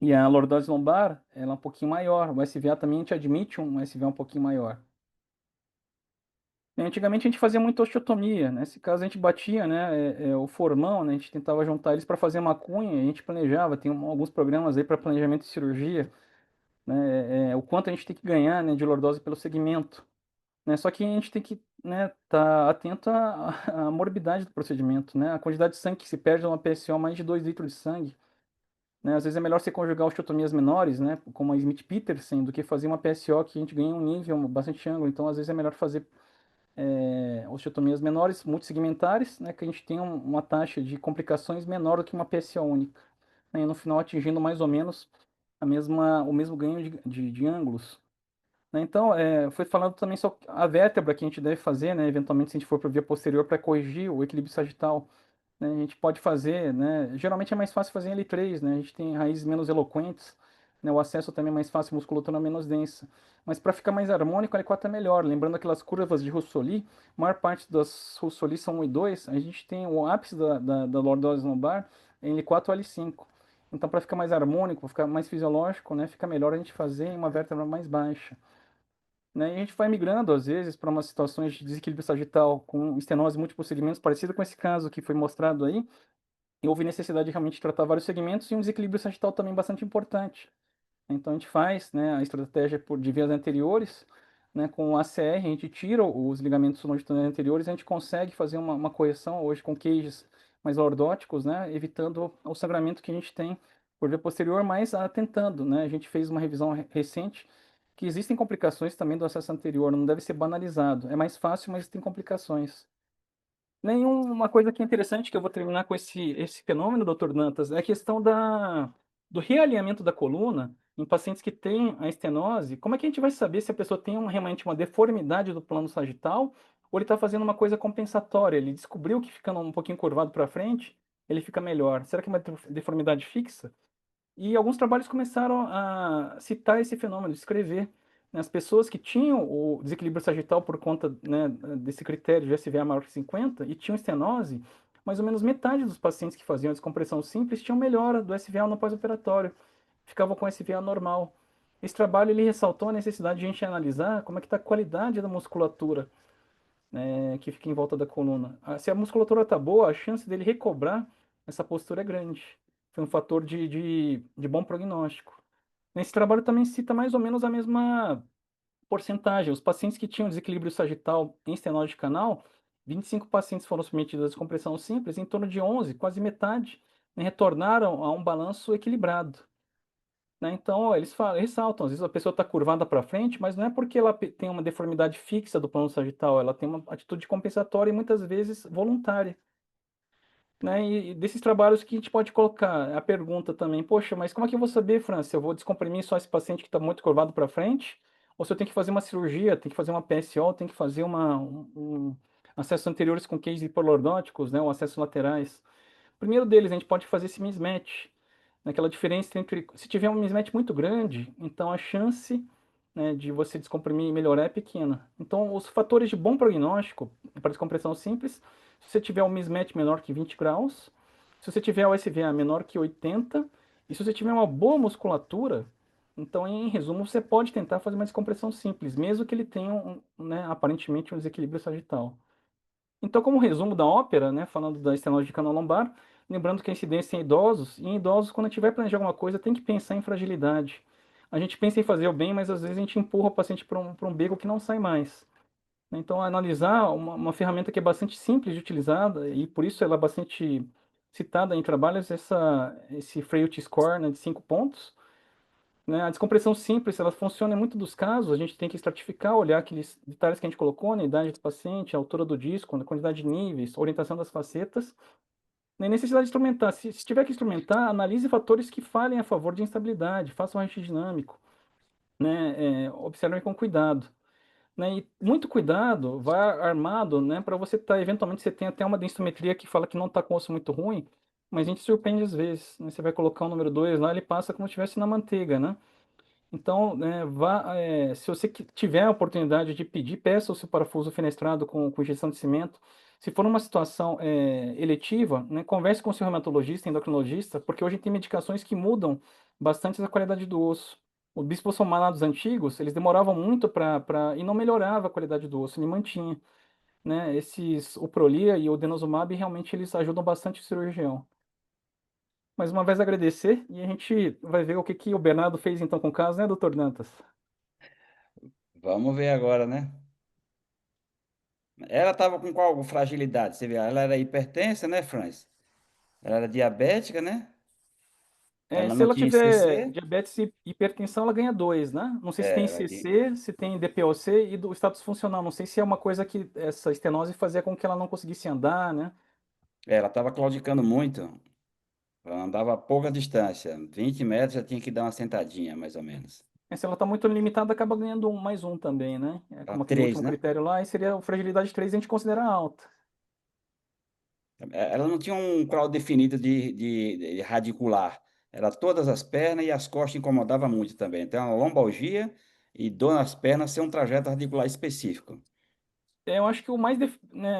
e a lordose lombar, ela é um pouquinho maior. O SVA também a gente admite um SVA um pouquinho maior. Antigamente a gente fazia muita osteotomia, né? Nesse caso a gente batia, né, o formão, né? A gente tentava juntar eles para fazer uma cunha, a gente planejava, tem alguns programas aí para planejamento de cirurgia, né? O quanto a gente tem que ganhar, né, de lordose pelo segmento, né? Só que a gente tem que, né, tá atento à morbidade do procedimento, né? A quantidade de sangue que se perde numa PSO, mais de 2 litros de sangue, né? Às vezes é melhor você conjugar osteotomias menores, né, como a Smith-Petersen, do que fazer uma PSO que a gente ganha um nível bastante ângulo. Então, às vezes é melhor fazer osteotomias menores, multissegmentares, né, que a gente tem uma taxa de complicações menor do que uma PSO única, né, e no final atingindo mais ou menos o mesmo ganho de ângulos. Né. Então, foi falado também sobre a vértebra que a gente deve fazer, né, eventualmente se a gente for para a via posterior para corrigir o equilíbrio sagital, né, a gente pode fazer, né, geralmente é mais fácil fazer em L3, né, a gente tem raízes menos eloquentes, né, o acesso também é mais fácil, musculatura menos densa. Mas para ficar mais harmônico, a L4 é melhor. Lembrando aquelas curvas de Russoli, a maior parte das Russoli são 1 e 2, a gente tem o ápice da lordose lombar em L4 ou L5. Então, para ficar mais harmônico, para ficar mais fisiológico, né, fica melhor a gente fazer em uma vértebra mais baixa. Né? E a gente vai migrando, às vezes, para umas situações de desequilíbrio sagital com estenose múltiplos segmentos, parecido com esse caso que foi mostrado aí, e houve necessidade de realmente tratar vários segmentos e um desequilíbrio sagital também bastante importante. Então a gente faz, né, a estratégia de vias anteriores, né, com o ACR, a gente tira os ligamentos longitudinais anteriores, a gente consegue fazer uma correção hoje com cages mais lordóticos, né, evitando o sangramento que a gente tem por via posterior, mas atentando, né, a gente fez uma revisão recente que existem complicações também do acesso anterior, não deve ser banalizado, é mais fácil, mas tem complicações. Uma coisa que é interessante, que eu vou terminar com esse fenômeno, doutor Dantas, é a questão do realinhamento da coluna em pacientes que têm a estenose. Como é que a gente vai saber se a pessoa tem realmente uma deformidade do plano sagital ou ele está fazendo uma coisa compensatória? Ele descobriu que ficando um pouquinho curvado para frente, ele fica melhor. Será que é uma deformidade fixa? E alguns trabalhos começaram a citar esse fenômeno, descrever, né, as pessoas que tinham o desequilíbrio sagital por conta, né, desse critério de SVA maior que 50 e tinham estenose, mais ou menos metade dos pacientes que faziam a descompressão simples tinham melhora do SVA no pós-operatório, ficavam com SVA normal. Esse trabalho ele ressaltou a necessidade de a gente analisar como é que está a qualidade da musculatura, né, que fica em volta da coluna. Se a musculatura está boa, a chance dele recobrar essa postura é grande. Foi um fator de bom prognóstico. Nesse trabalho também cita mais ou menos a mesma porcentagem. Os pacientes que tinham desequilíbrio sagital em estenose de canal, 25 pacientes foram submetidos à descompressão simples, em torno de 11, quase metade, né, retornaram a um balanço equilibrado. Né? Então, ó, eles ressaltam, às vezes a pessoa está curvada para frente, mas não é porque ela tem uma deformidade fixa do plano sagital, ela tem uma atitude compensatória e muitas vezes voluntária. Né? E desses trabalhos que a gente pode colocar a pergunta também, poxa, mas como é que eu vou saber, Fran, se eu vou descomprimir só esse paciente que está muito curvado para frente, ou se eu tenho que fazer uma cirurgia, tem que fazer uma PSO, tem que fazer acessos anteriores com cases hiperlordóticos, né, ou acessos laterais. O primeiro deles, a gente pode fazer esse mismatch, naquela diferença entre, se tiver um mismatch muito grande, então a chance, né, de você descomprimir e melhorar é pequena. Então, os fatores de bom prognóstico para descompressão simples, se você tiver um mismatch menor que 20 graus, se você tiver o SVA menor que 80, e se você tiver uma boa musculatura, então, em resumo, você pode tentar fazer uma descompressão simples, mesmo que ele tenha, né, aparentemente um desequilíbrio sagital. Então, como resumo da ópera, né, falando da estenose de canal lombar, lembrando que a incidência é em idosos, e em idosos, quando a gente vai planejar alguma coisa, tem que pensar em fragilidade. A gente pensa em fazer o bem, mas às vezes a gente empurra o paciente para um beco que não sai mais. Então, analisar uma ferramenta que é bastante simples de utilizada, e por isso ela é bastante citada em trabalhos, esse Frailty Score, né, de 5 pontos, né? A descompressão simples, ela funciona em muitos dos casos, a gente tem que estratificar, olhar aqueles detalhes que a gente colocou, né? Idade do paciente, a altura do disco, a quantidade de níveis, orientação das facetas, nem necessidade de instrumentar. Se tiver que instrumentar, analise fatores que falem a favor de instabilidade, faça um raio dinâmico, né? Observe com cuidado. Né? E muito cuidado, vá armado, né? Para você estar, eventualmente, você tem até uma densitometria que fala que não está com osso muito ruim, mas a gente surpreende às vezes, né? Você vai colocar o número 2 lá, ele passa como se estivesse na manteiga, né? Então, né, se você tiver a oportunidade de pedir, peça o seu parafuso fenestrado com injeção de cimento. Se for uma situação eletiva, né, converse com o seu reumatologista, endocrinologista, porque hoje tem medicações que mudam bastante a qualidade do osso. Os bisfosfonatos antigos, eles demoravam muito e não melhorava a qualidade do osso, ele mantinha. Né? O Prolia e o denosumab, realmente eles ajudam bastante o cirurgião. Mais uma vez agradecer e a gente vai ver o que que o Bernardo fez então com o caso, né, doutor Dantas? Vamos ver agora, né? Ela estava com qual fragilidade? Você vê, ela era hipertensa, né, Franz? Ela era diabética, né? Ela Se não ela tinha tiver ICC. diabetes e hipertensão, ela ganha 2, né? Não sei se tem Ela tinha, ICC, se tem DPOC e do status funcional. Não sei se é uma coisa que essa estenose fazia com que ela não conseguisse andar, né? ela estava claudicando muito. Ela andava a pouca distância. 20 metros já tinha que dar uma sentadinha, mais ou menos. Se ela está muito limitada, acaba ganhando mais um também, né? Ela Como aquele 3, último né? critério lá, e seria a fragilidade 3, a gente considera alta. Ela não tinha um grau definido de radicular. Era todas as pernas e as costas incomodavam muito também. Então, a lombalgia e dor nas pernas ser um trajeto radicular específico. Eu acho que o mais, né,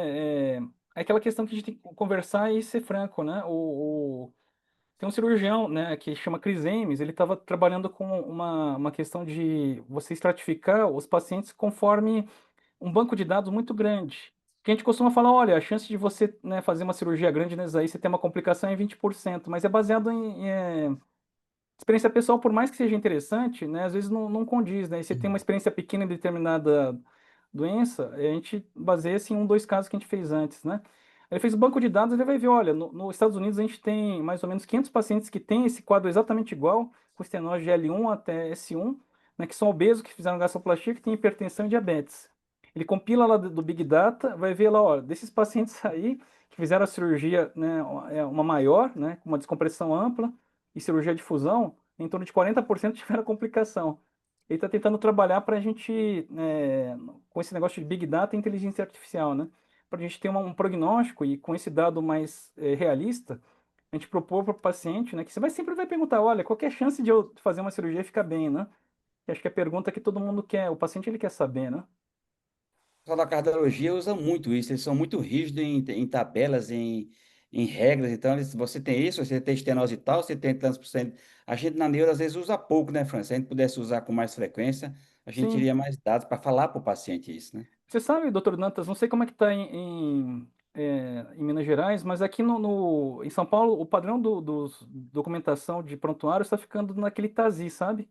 é aquela questão que a gente tem que conversar e ser franco, né? Tem um cirurgião, né, que chama Chris Ames, ele estava trabalhando com uma questão de você estratificar os pacientes conforme um banco de dados muito grande. Que a gente costuma falar, olha, a chance de você, né, fazer uma cirurgia grande nessa aí, você ter uma complicação é 20%, mas é baseado em experiência pessoal, por mais que seja interessante, né, às vezes não condiz, né? E você tem uma experiência pequena em determinada doença, a gente baseia-se em um, dois casos que a gente fez antes, né? Ele fez o banco de dados, ele vai ver, olha, nos Estados Unidos a gente tem mais ou menos 500 pacientes que têm esse quadro exatamente igual, com estenose de L1 até S1, né, que são obesos, que fizeram gastroplastia, que têm hipertensão e diabetes. Ele compila lá do Big Data, vai ver lá, olha, desses pacientes aí, que fizeram a cirurgia, né, uma maior, né, com uma descompressão ampla, e cirurgia de fusão, em torno de 40% tiveram complicação. Ele está tentando trabalhar para a gente, com esse negócio de Big Data e inteligência artificial, né? Para a gente ter um prognóstico e com esse dado mais realista, a gente propor para o paciente, né? Que você sempre vai perguntar, olha, qual que é a chance de eu fazer uma cirurgia e ficar bem, né? Que acho que é a pergunta que todo mundo quer, o paciente ele quer saber, né? O pessoal da cardiologia usa muito isso, eles são muito rígidos em tabelas, em regras. Então, você tem isso, você tem estenose tal, você tem tantos por cento. A gente na neuro às vezes usa pouco, né, Fran? Se a gente pudesse usar com mais frequência, a gente Sim. teria mais dados para falar para o paciente isso, né? Você sabe, doutor Dantas, não sei como é que está em Minas Gerais, mas aqui em São Paulo, o padrão dos documentação de prontuário está ficando naquele TASI, sabe?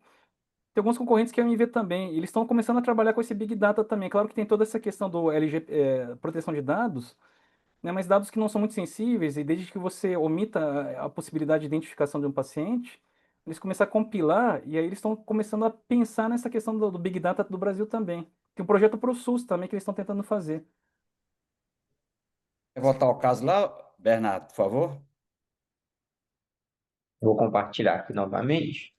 Tem alguns concorrentes que querem ver também. E eles estão começando a trabalhar com esse Big Data também. Claro que tem toda essa questão do proteção de dados, né? Mas dados que não são muito sensíveis, e desde que você omita a possibilidade de identificação de um paciente, eles começam a compilar, e aí eles estão começando a pensar nessa questão do Big Data do Brasil também. Tem um projeto para o SUS também que eles estão tentando fazer. Quer voltar ao caso lá, Bernardo, por favor? Vou compartilhar aqui novamente.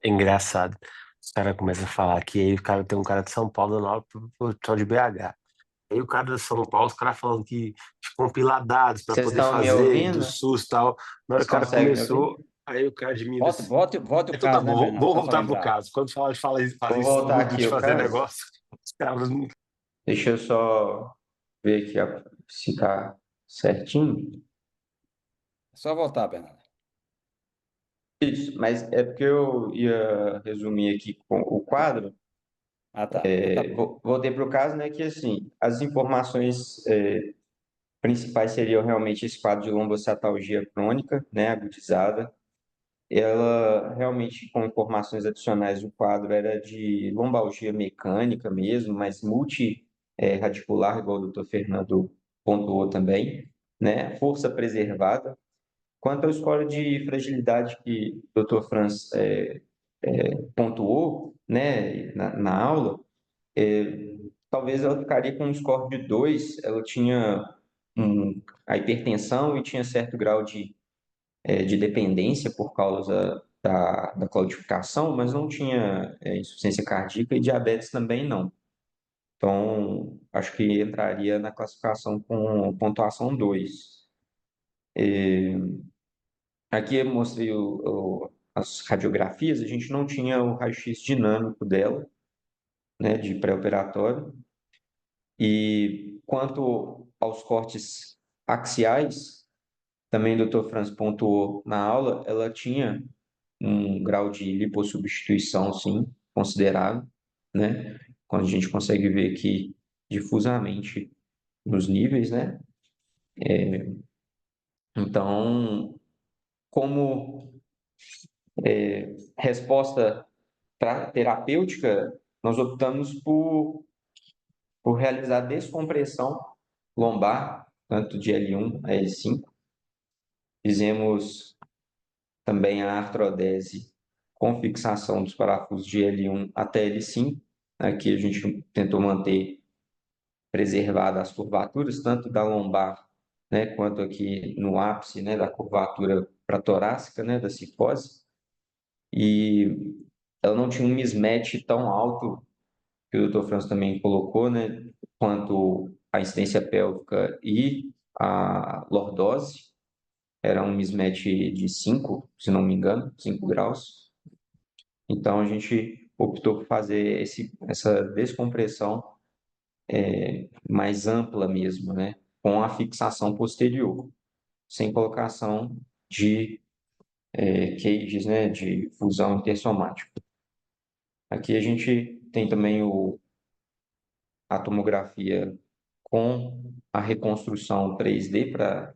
É engraçado. Os caras começam a falar que aí o cara tem um cara de São Paulo dando aula pro pessoal de BH. Aí o cara de São Paulo, os caras falando que de compilar dados para Vocês poder estão me fazer do ouvindo? SUS e tal. Na hora Vocês que o cara conseguem me ouvir? começou, aí o cara de Volte, Minas. volte, volte o Então tá caso, né, bom, Bernardo? vamos Só para voltar pro lembrar. caso. Quando fala de fazer Vou voltar estudo, aqui de o fazer caso. negócio, os caras não. Deixa eu só ver aqui se está certinho. É só voltar, Bernardo. Isso, mas é porque eu ia resumir aqui com o quadro. Ah, tá. Então tá bom. Voltei para o caso, né, que assim, as informações principais seriam realmente esse quadro de lombocetalgia crônica, né, agudizada. Ela realmente, com informações adicionais do quadro, era de lombalgia mecânica mesmo, mas multiradicular, igual o doutor Fernando pontuou também, né? Força preservada. Quanto ao score de fragilidade que o doutor Franz pontuou, né, na aula, talvez ela ficaria com um score de 2. Ela tinha a hipertensão e tinha certo grau de dependência por causa da claudicação, mas não tinha insuficiência cardíaca e diabetes também não. Então, acho que entraria na classificação com pontuação 2. Aqui eu mostrei as radiografias, a gente não tinha o raio-x dinâmico dela, né, de pré-operatório. E quanto aos cortes axiais, também o Dr. Franz pontuou na aula, ela tinha um grau de lipossubstituição, sim, considerável, né? Quando a gente consegue ver aqui difusamente nos níveis, né? Então, como resposta terapêutica, nós optamos por realizar descompressão lombar, tanto de L1 a L5. Fizemos também a artrodese com fixação dos parafusos de L1 até L5. Aqui a gente tentou manter preservadas as curvaturas, tanto da lombar, né, quanto aqui no ápice, né, da curvatura pratorácica, né, da cifose. E ela não tinha um mismatch tão alto, que o Dr. Franz também colocou, né, quanto a incidência pélvica e a lordose. Era um mismatch de 5, se não me engano, 5 graus. Então, a gente optou por fazer essa descompressão mais ampla mesmo, né? Com a fixação posterior, sem colocação de cages, né? De fusão intersomática. Aqui a gente tem também a tomografia com a reconstrução 3D para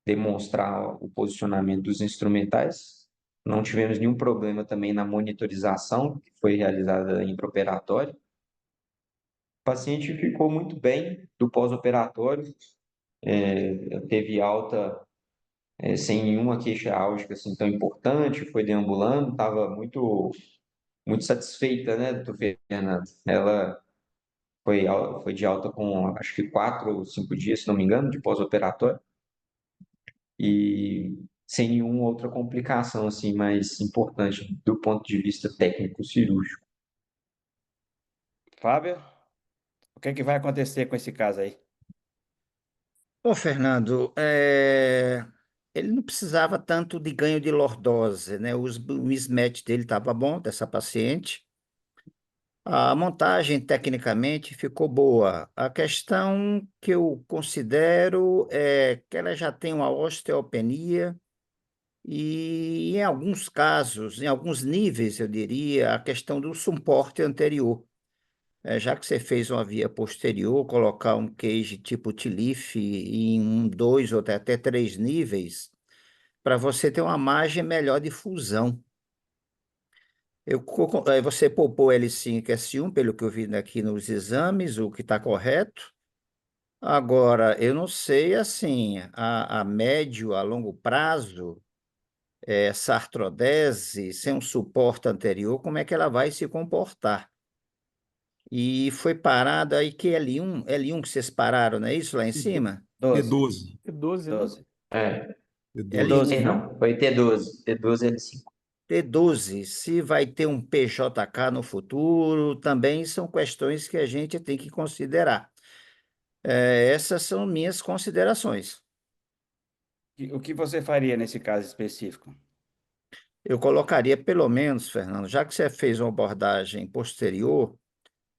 demonstrar o posicionamento dos instrumentais. Não tivemos nenhum problema também na monitorização, que foi realizada intraoperatório. O paciente ficou muito bem do pós-operatório, teve alta sem nenhuma queixa álgica assim, tão importante, foi deambulando, estava muito satisfeita, né, doutor Fernando? Ela foi de alta com, acho que 4 ou 5 dias, se não me engano, de pós-operatório, e sem nenhuma outra complicação assim mais importante do ponto de vista técnico cirúrgico. Fábio, o que é que vai acontecer com esse caso aí? Bom, Fernando, ele não precisava tanto de ganho de lordose, né? O mismatch dele estava bom, dessa paciente. A montagem, tecnicamente, ficou boa. A questão que eu considero é que ela já tem uma osteopenia e, em alguns casos, em alguns níveis, eu diria, a questão do suporte anterior. Já que você fez uma via posterior, colocar um cage tipo T-Leaf em um, dois ou até três níveis, para você ter uma margem melhor de fusão. Você poupou L5 e S1, pelo que eu vi aqui nos exames, o que está correto. Agora, eu não sei, assim, a médio, a longo prazo, essa artrodese, sem um suporte anterior, como é que ela vai se comportar? E foi parada aí que L1 que vocês pararam, não é isso lá em E cima? 12. T12. T12, né? 12. É, T12. L1, Perdão, foi T12. T12 L5. T12, se vai ter um PJK no futuro, também são questões que a gente tem que considerar. Essas são minhas considerações. O que você faria nesse caso específico? Eu colocaria pelo menos, Fernando, já que você fez uma abordagem posterior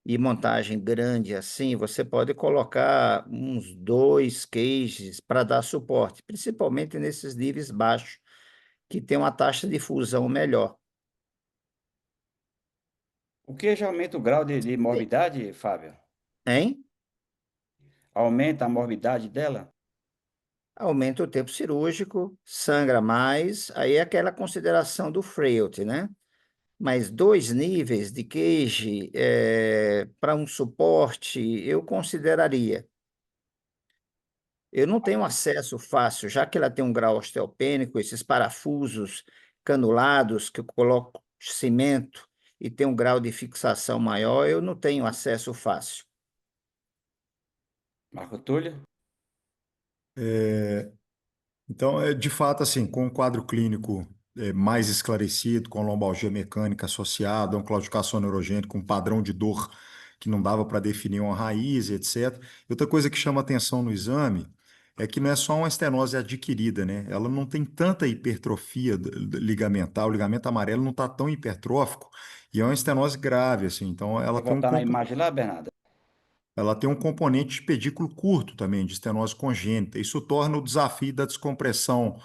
e montagem grande assim, você pode colocar uns 2 cages para dar suporte, principalmente nesses níveis baixos, que tem uma taxa de fusão melhor. O que já aumenta o grau de morbidade, Fábio? Hein? Aumenta a morbidade dela? Aumenta o tempo cirúrgico, sangra mais, aí é aquela consideração do frailty, né? Mas 2 níveis de cage para um suporte eu consideraria. Eu não tenho acesso fácil, já que ela tem um grau osteopênico, esses parafusos canulados que eu coloco cimento e tem um grau de fixação maior, eu não tenho acesso fácil. Marco Túlio? Então, de fato, assim, com um quadro clínico mais esclarecido, com lombalgia mecânica associada, um claudicação neurogênica, com padrão de dor que não dava para definir uma raiz, etc. Outra coisa que chama atenção no exame é que não é só uma estenose adquirida, né? Ela não tem tanta hipertrofia ligamentar, o ligamento amarelo não está tão hipertrófico e é uma estenose grave, assim. Então, Quer voltar na imagem lá, Bernardo? ela tem um componente de pedículo curto também, de estenose congênita. Isso torna o desafio da descompressão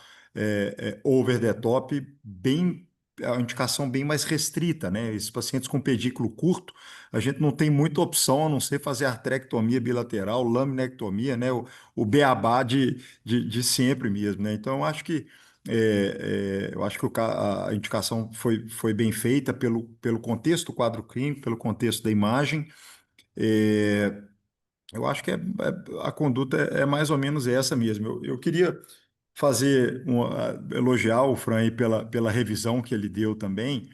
over the top bem, é uma indicação bem mais restrita, né? Esses pacientes com pedículo curto, a gente não tem muita opção a não ser fazer arterectomia bilateral, laminectomia, né? O beabá de sempre mesmo, né? Então, eu acho que a indicação foi bem feita pelo contexto do quadro clínico, pelo contexto da imagem. É, eu acho que a conduta é mais ou menos essa mesmo. Eu queria elogiar o Fran aí pela revisão que ele deu também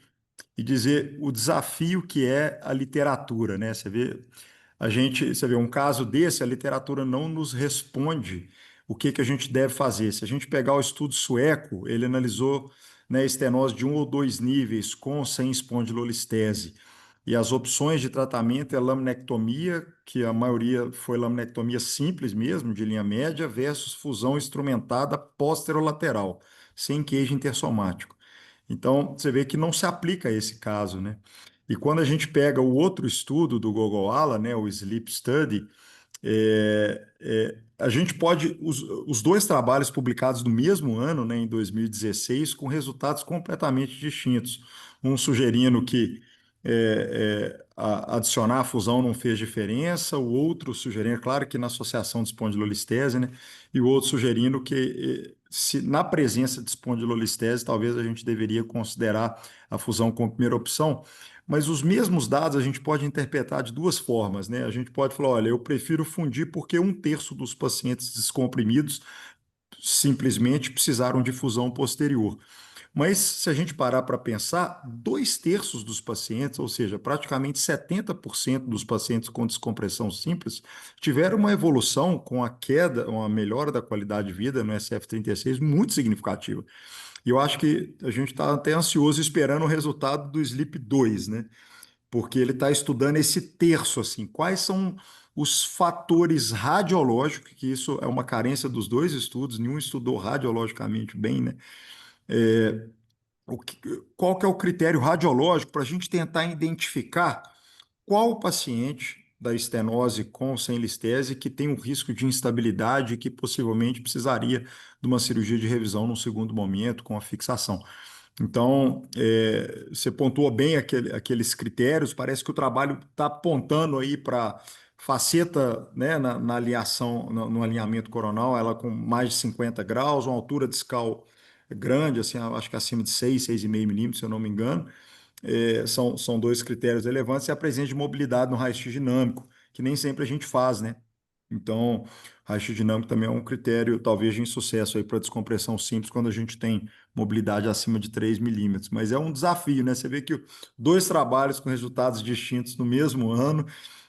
e dizer o desafio que é a literatura, né? Você vê um caso desse, a literatura não nos responde o que a gente deve fazer. Se a gente pegar o estudo sueco, ele analisou, né, estenose de 1 ou 2 níveis com ou sem espondilolistese. E as opções de tratamento é laminectomia, que a maioria foi laminectomia simples mesmo, de linha média, versus fusão instrumentada posterolateral, sem queijo intersomático. Então, você vê que não se aplica a esse caso, né? E quando a gente pega o outro estudo do Gogoala, né, o Sleep Study, a gente pode, os dois trabalhos publicados no mesmo ano, né, em 2016, com resultados completamente distintos. Um sugerindo que adicionar a fusão não fez diferença, o outro sugerindo, claro que na associação de espondilolistese, né, e o outro sugerindo que se na presença de espondilolistese, talvez a gente deveria considerar a fusão como primeira opção. Mas os mesmos dados a gente pode interpretar de duas formas, né? A gente pode falar, olha, eu prefiro fundir porque 1/3 dos pacientes descomprimidos simplesmente precisaram de fusão posterior. Mas se a gente parar para pensar, 2/3 dos pacientes, ou seja, praticamente 70% dos pacientes com descompressão simples, tiveram uma evolução com a queda, uma melhora da qualidade de vida no SF-36 muito significativa. E eu acho que a gente está até ansioso esperando o resultado do SLEEP 2, né? Porque ele está estudando esse terço, assim, quais são os fatores radiológicos, que isso é uma carência dos dois estudos, nenhum estudou radiologicamente bem, né? O que- Qual que é o critério radiológico para a gente tentar identificar qual o paciente da estenose com ou sem listese que tem um risco de instabilidade e que possivelmente precisaria de uma cirurgia de revisão num segundo momento com a fixação. Então, você pontuou bem aqueles critérios, parece que o trabalho está apontando aí para faceta, né, na alinhação, no alinhamento coronal, ela com mais de 50 graus, uma altura discal grande, assim, acho que acima de 6,5 milímetros, se eu não me engano. São dois critérios relevantes, e a presença de mobilidade no raio-x dinâmico, que nem sempre a gente faz, né? Então, raio dinâmico também é um critério, talvez, de insucesso aí para descompressão simples quando a gente tem mobilidade acima de 3 milímetros. Mas é um desafio, né? Você vê que dois trabalhos com resultados distintos no mesmo ano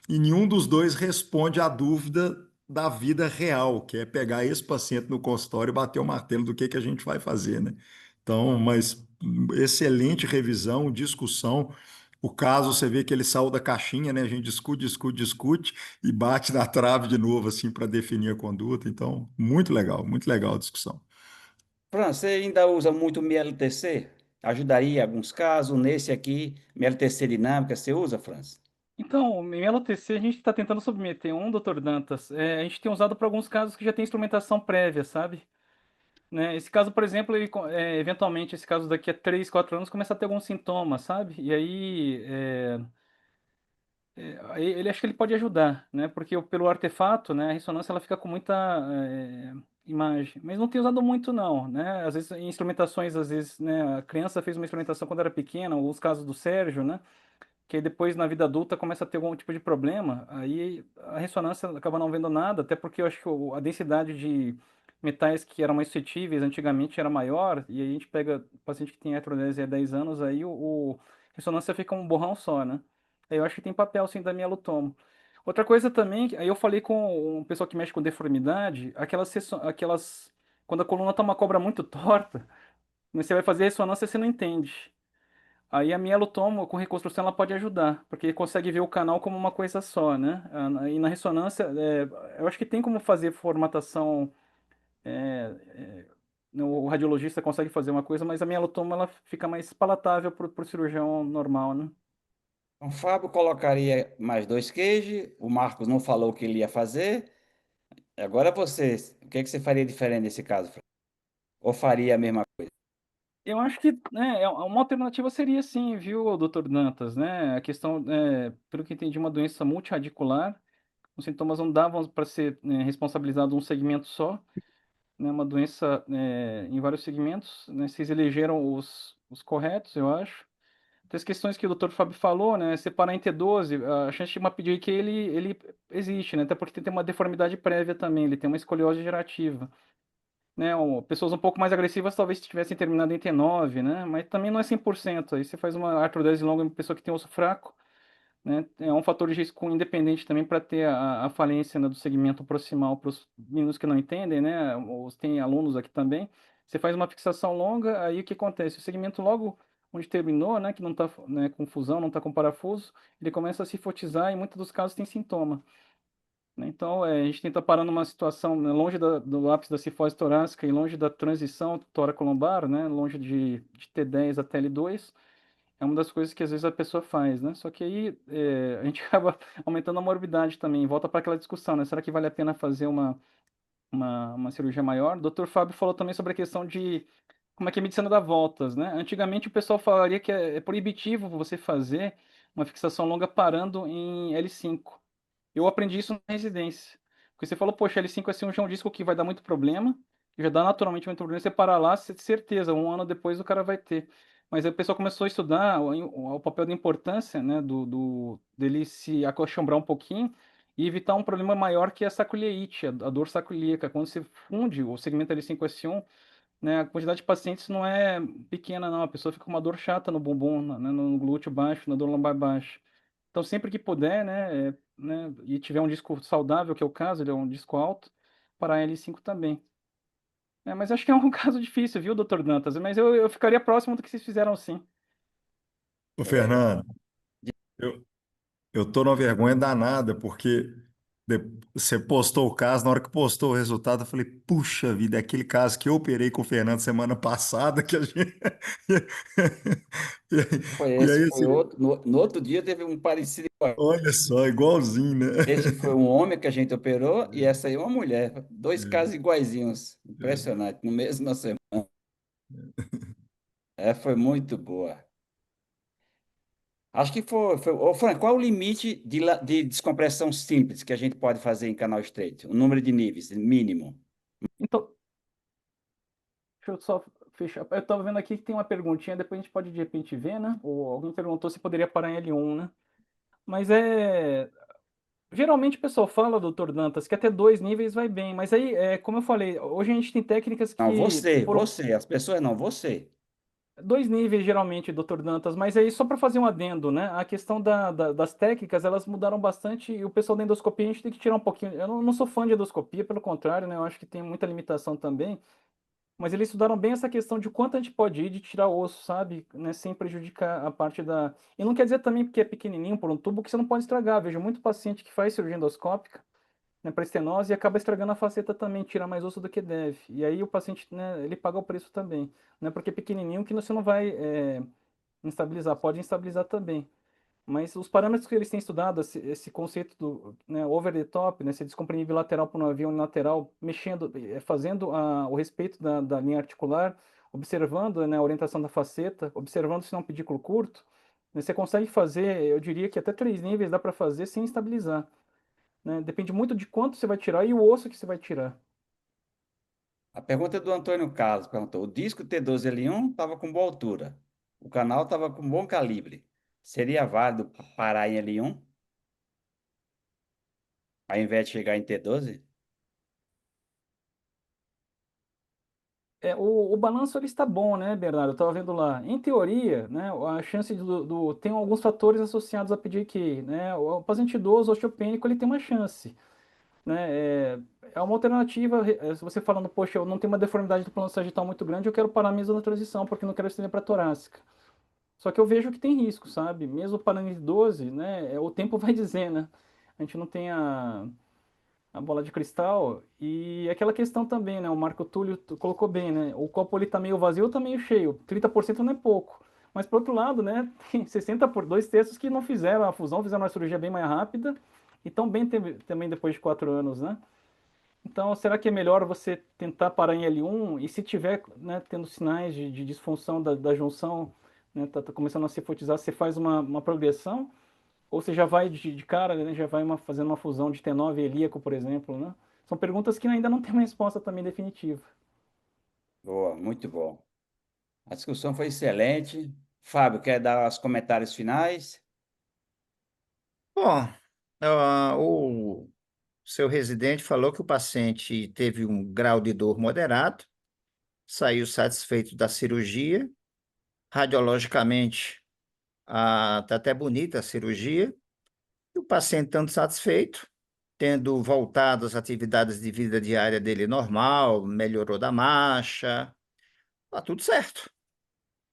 e nenhum dos dois responde à dúvida da vida real, que é pegar esse paciente no consultório e bater o martelo do que a gente vai fazer, né? Então, mas excelente revisão, discussão. O caso, você vê que ele saiu da caixinha, né? A gente discute, discute, discute e bate na trave de novo, assim, para definir a conduta. Então, muito legal a discussão. Fran, você ainda usa muito MLTC? Ajudaria em alguns casos. Nesse aqui, MLTC dinâmica, você usa, Franz? Então, em LTC a gente está tentando submeter um, doutor Dantas. A gente tem usado para alguns casos que já tem instrumentação prévia, sabe? Né? Esse caso, por exemplo, eventualmente, esse caso daqui a 3, 4 anos começa a ter alguns sintomas, sabe? E aí, aí ele acho que ele pode ajudar, né? Porque pelo artefato, né, a ressonância ela fica com muita imagem, mas não tem usado muito não, né? Às vezes em instrumentações, às vezes, né, a criança fez uma instrumentação quando era pequena, ou os casos do Sérgio, né? Que aí depois na vida adulta começa a ter algum tipo de problema, aí a ressonância acaba não vendo nada, até porque eu acho que a densidade de metais que eram mais suscetíveis antigamente era maior, e aí a gente pega o paciente que tem artrose há 10 anos, aí ressonância fica um borrão só, né? Aí eu acho que tem papel sim da mielotomo. Outra coisa também, aí eu falei com um pessoal que mexe com deformidade, aquelas quando a coluna tá uma cobra muito torta, você vai fazer ressonância você não entende. Aí a mielotomo com reconstrução ela pode ajudar, porque consegue ver o canal como uma coisa só, né? E na ressonância, eu acho que tem como fazer formatação, é, o radiologista consegue fazer uma coisa, mas a mielotomo ela fica mais palatável para o cirurgião normal, né? O Fábio colocaria mais dois queijos. O Marcos não falou o que ele ia fazer. Agora vocês, o que você faria diferente nesse caso, Fran? Ou faria a mesma coisa? Eu acho que, né, uma alternativa seria sim, viu, doutor Dantas, né? A questão, pelo que entendi, uma doença multirradicular, os sintomas não davam para ser, responsabilizado um segmento só, né, uma doença em vários segmentos, né, vocês elegeram os corretos, eu acho. Tem as questões que o Dr. Fábio falou, né, separar em T12, a chance de uma PJQ ele existe, né, até porque tem uma deformidade prévia também, ele tem uma escoliose gerativa. Né, pessoas um pouco mais agressivas talvez tivessem terminado em T9, né, mas também não é 100%. Aí você faz uma artrodese longa em uma pessoa que tem osso fraco, né? É um fator de risco independente também para ter a falência, né, do segmento proximal para os meninos que não entendem, né? Tem alunos aqui também. Você faz uma fixação longa, aí o que acontece? O segmento logo onde terminou, né, que não está, né, com fusão, não está com parafuso, ele começa a se fotizar e em muitos dos casos tem sintoma. Né? Então, a gente tenta parar numa situação, né, longe do ápice da cifose torácica e longe da transição tóraco-lombar, né, longe de T10 até L2, é uma das coisas que às vezes a pessoa faz, né? Só que aí a gente acaba aumentando a morbidade também, volta para aquela discussão, né? Será que vale a pena fazer uma cirurgia maior? O Dr. Fábio falou também sobre a questão de como é que a medicina dá voltas, né? Antigamente o pessoal falaria que é proibitivo você fazer uma fixação longa parando em L5. Eu aprendi isso na residência. Porque você falou, poxa, L5 assim, já é um disco que vai dar muito problema, que já dá naturalmente muito problema, você parar lá, certeza, um ano depois o cara vai ter. Mas aí o pessoal começou a estudar o papel da importância, né, dele se acostumbrar um pouquinho e evitar um problema maior que a saculeite, a dor sacroiliaca. Quando você funde o segmento L5S1, né, a quantidade de pacientes não é pequena, não. A pessoa fica com uma dor chata no bumbum, né, no glúteo baixo, na dor lombar baixa. Então, sempre que puder, né, e tiver um disco saudável, que é o caso, ele é um disco alto, para L5 também. Mas acho que é um caso difícil, viu, doutor Dantas? Mas eu ficaria próximo do que vocês fizeram, sim. Ô, Fernando, eu, eu tô numa vergonha danada, porque de- você postou o caso, na hora que postou o resultado, eu falei, puxa vida, é aquele caso que eu operei com o Fernando semana passada, que a gente... Foi E esse, aí, foi assim, outro. No outro dia teve um parecido. olha só, igualzinho, né? Esse foi um homem que a gente operou e essa aí é uma mulher. Dois casos iguaizinhos. Impressionante, no mesmo semana. Foi muito boa. Acho que foi. Ô, Frank, qual é o limite de descompressão simples que a gente pode fazer em canal estreito? O número de níveis, mínimo. Então, deixa eu só fechar. Eu estava vendo aqui que tem uma perguntinha, depois a gente pode de repente ver, né? Ou alguém perguntou se poderia parar em L1, né? Mas Geralmente o pessoal fala, doutor Dantas, que até 2 níveis vai bem, mas aí, como eu falei, hoje a gente tem técnicas Não, que foram você, as pessoas não, você. 2 níveis geralmente, doutor Dantas, mas aí só para fazer um adendo, né? A questão das técnicas, elas mudaram bastante e o pessoal da endoscopia a gente tem que tirar um pouquinho. Eu não sou fã de endoscopia, pelo contrário, né? Eu acho que tem muita limitação também, mas eles estudaram bem essa questão de quanto a gente pode ir de tirar osso, sabe? Né? Sem prejudicar a parte da. E não quer dizer também porque é pequenininho por um tubo que você não pode estragar. Vejo muito paciente que faz cirurgia endoscópica, né, para estenose e acaba estragando a faceta também, tira mais osso do que deve. E aí o paciente, né, ele paga o preço também. Não é porque é pequenininho que você não vai instabilizar, pode instabilizar também. Mas os parâmetros que eles têm estudado, esse conceito do, né, over the top, né, se descomprimir bilateral para um avião unilateral, mexendo, fazendo o respeito da linha articular, observando, né, a orientação da faceta, observando se não é um pedículo curto, né, você consegue fazer, eu diria que até 3 níveis dá para fazer sem estabilizar, né? Depende muito de quanto você vai tirar e o osso que você vai tirar. A pergunta é do Antônio Carlos perguntou: o disco T12L1 estava com boa altura, o canal estava com bom calibre. Seria válido parar em L1, ao invés de chegar em T12? O balanço ele está bom, né, Bernardo? Eu estava vendo lá. Em teoria, né, a chance tem alguns fatores associados a pedir que, né, o paciente idoso osteopênico ele tem uma chance, né? É uma alternativa. Se você falando, poxa, eu não tenho uma deformidade do plano sagital muito grande, eu quero parar mesmo na transição porque eu não quero estender para torácica. Só que eu vejo que tem risco, sabe? Mesmo parando em 12, né, o tempo vai dizer, né? A gente não tem a bola de cristal. E aquela questão também, né? O Marco Túlio colocou bem, né? O copo ele tá meio vazio ou tá meio cheio. 30% não é pouco. Mas por outro lado, né? Tem 60 por 2 terços que não fizeram a fusão, fizeram uma cirurgia bem mais rápida e tão bem também depois de 4 anos, né? Então, será que é melhor você tentar parar em L1 e se tiver, né, tendo sinais de disfunção da junção, né, tá começando a se fotizar, você faz uma progressão? Ou você já vai de cara, né, já vai fazendo uma fusão de T9 e ilíaco, por exemplo, né? São perguntas que ainda não tem uma resposta também definitiva. Boa, muito bom. A discussão foi excelente. Fábio, quer dar os comentários finais? Bom, o seu residente falou que o paciente teve um grau de dor moderado, saiu satisfeito da cirurgia. Radiologicamente, tá até bonita a cirurgia. E o paciente estando satisfeito, tendo voltado às atividades de vida diária dele normal, melhorou da marcha, tá tudo certo.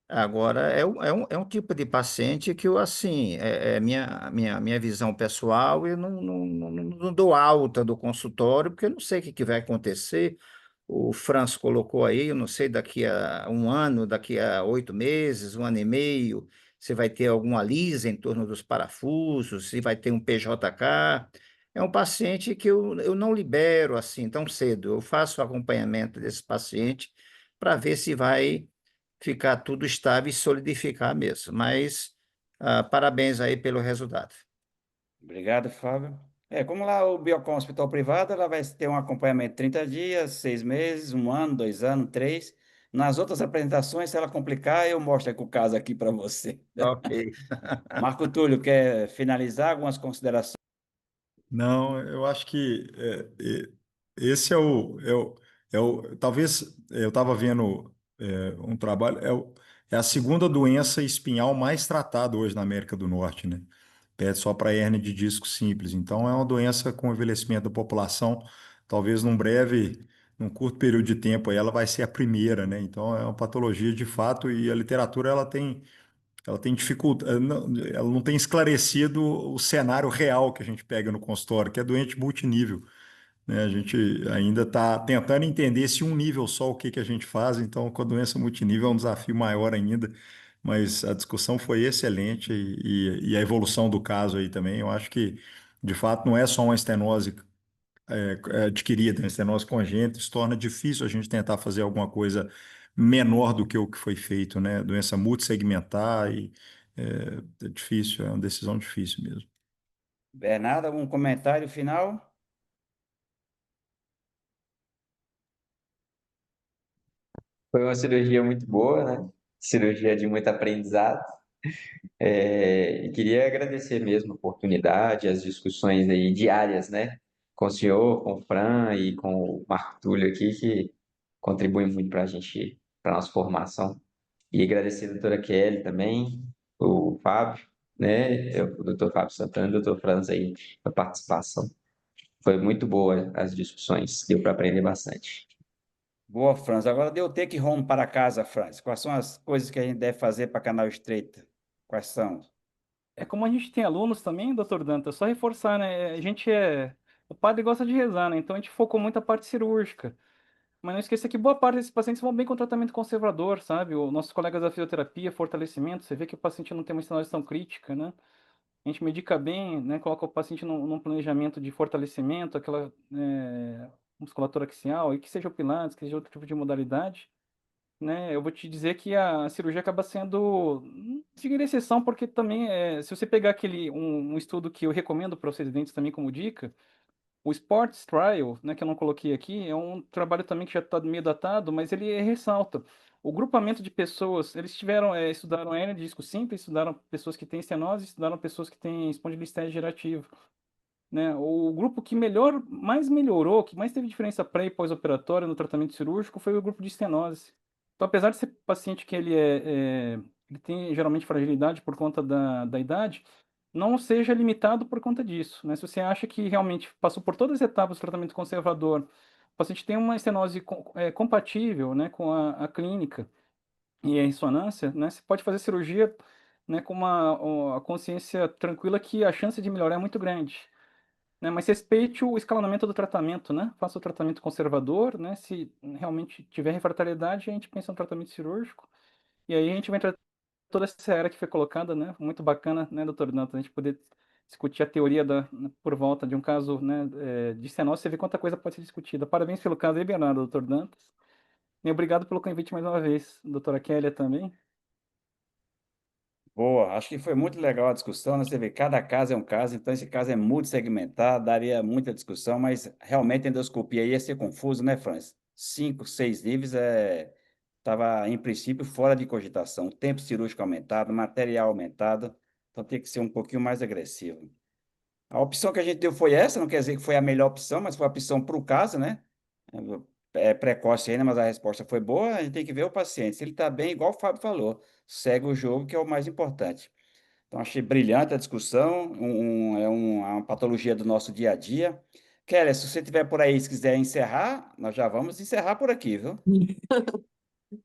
Agora, é um tipo de paciente que eu, assim, é minha visão pessoal, eu não dou alta do consultório, porque eu não sei o que vai acontecer. O Franz colocou aí, eu não sei, daqui a um ano, daqui a 8 meses, um ano e meio, se vai ter alguma lisa em torno dos parafusos, se vai ter um PJK. É um paciente que eu não libero assim tão cedo. Eu faço o acompanhamento desse paciente para ver se vai ficar tudo estável e solidificar mesmo. Mas parabéns aí pelo resultado. Obrigado, Fábio. Como lá o Biocom Hospital Privado, ela vai ter um acompanhamento de 30 dias, 6 meses, um ano, 2 anos, 3. Nas outras apresentações, se ela complicar, eu mostro o caso aqui para você. Ok. Marco Túlio, quer finalizar algumas considerações? Não, eu acho que esse talvez eu estava vendo um trabalho, é a segunda doença espinhal mais tratada hoje na América do Norte, né? Pede só para hérnia de disco simples. Então é uma doença com o envelhecimento da população, talvez num curto período de tempo, aí ela vai ser a primeira, né? Então é uma patologia de fato e a literatura ela tem dificuldade, ela não tem esclarecido o cenário real que a gente pega no consultório, que é doente multinível, né? A gente ainda está tentando entender se um nível só o que que a gente faz, então com a doença multinível é um desafio maior ainda, mas a discussão foi excelente e a evolução do caso aí também, eu acho que de fato não é só uma estenose adquirida, uma estenose congênita, isso torna difícil a gente tentar fazer alguma coisa menor do que o que foi feito, né? Doença multissegmentar é difícil, é uma decisão difícil mesmo. Bernardo, algum comentário final? Foi uma cirurgia muito boa, né? Cirurgia de muito aprendizado. E queria agradecer mesmo a oportunidade, as discussões aí diárias, né? Com o senhor, com o Fran e com o Marco Túlio aqui, que contribuem muito para a gente, para a nossa formação. E agradecer a doutora Kelly também, o Fábio, né? O doutor Fábio Santana e o doutor Franz aí, a participação. Foi muito boa as discussões, deu para aprender bastante. Boa, Franz. Agora deu take home para casa, Franz. Quais são as coisas que a gente deve fazer para Canal Estreito? Quais são? É como a gente tem alunos também, doutor Dantas, só reforçar, né? A gente é. O padre gosta de rezar, né? Então a gente focou muito a parte cirúrgica. Mas não esqueça que boa parte desses pacientes vão bem com tratamento conservador, sabe? Os nossos colegas da fisioterapia, fortalecimento, você vê que o paciente não tem uma sinalização crítica, né? A gente medica bem, né? Coloca o paciente num planejamento de fortalecimento, aquela musculatura axial, e que seja o Pilates, que seja outro tipo de modalidade, né? Eu vou te dizer que a cirurgia acaba sendo, diga exceção, porque também, se você pegar um estudo que eu recomendo para os residentes também como dica, o Sports Trial, né, que eu não coloquei aqui, é um trabalho também que já está meio datado, mas ele ressalta o grupamento de pessoas. Eles estudaram hernia de disco simples, estudaram pessoas que têm estenose, estudaram pessoas que têm espondilite gerativa, né? O grupo que mais melhorou, que mais teve diferença pré e pós-operatória no tratamento cirúrgico foi o grupo de estenose. Então, apesar de ser paciente que ele tem geralmente fragilidade por conta da idade, não seja limitado por conta disso, né? Se você acha que realmente passou por todas as etapas do tratamento conservador, o paciente tem uma estenose compatível, né, com a clínica e a ressonância, né, você pode fazer cirurgia, né, com a consciência tranquila que a chance de melhorar é muito grande, né? Mas respeite o escalonamento do tratamento, né? Faça o tratamento conservador, né? Se realmente tiver refratariedade, a gente pensa no tratamento cirúrgico. E aí a gente vai entrar toda essa era que foi colocada, né? Muito bacana, né, doutor Dantas, a gente poder discutir a teoria por volta de um caso, né, de estenose, você vê quanta coisa pode ser discutida. Parabéns pelo caso aí, Bernardo, doutor Dantas. E obrigado pelo convite mais uma vez, doutora Kélia também. Boa, acho que foi muito legal a discussão, né? Você vê, cada caso é um caso, então esse caso é muito segmentado, daria muita discussão, mas realmente a endoscopia ia ser confuso, né, Franz? 5, 6 níveis estava, em princípio, fora de cogitação. Tempo cirúrgico aumentado, material aumentado, então tem que ser um pouquinho mais agressivo. A opção que a gente deu foi essa, não quer dizer que foi a melhor opção, mas foi a opção para o caso, né? É precoce ainda, mas a resposta foi boa. A gente tem que ver o paciente. Se ele está bem, igual o Fábio falou, segue o jogo, que é o mais importante. Então, achei brilhante a discussão, uma patologia do nosso dia a dia. Kelly, se você estiver por aí, se quiser encerrar, nós já vamos encerrar por aqui, viu?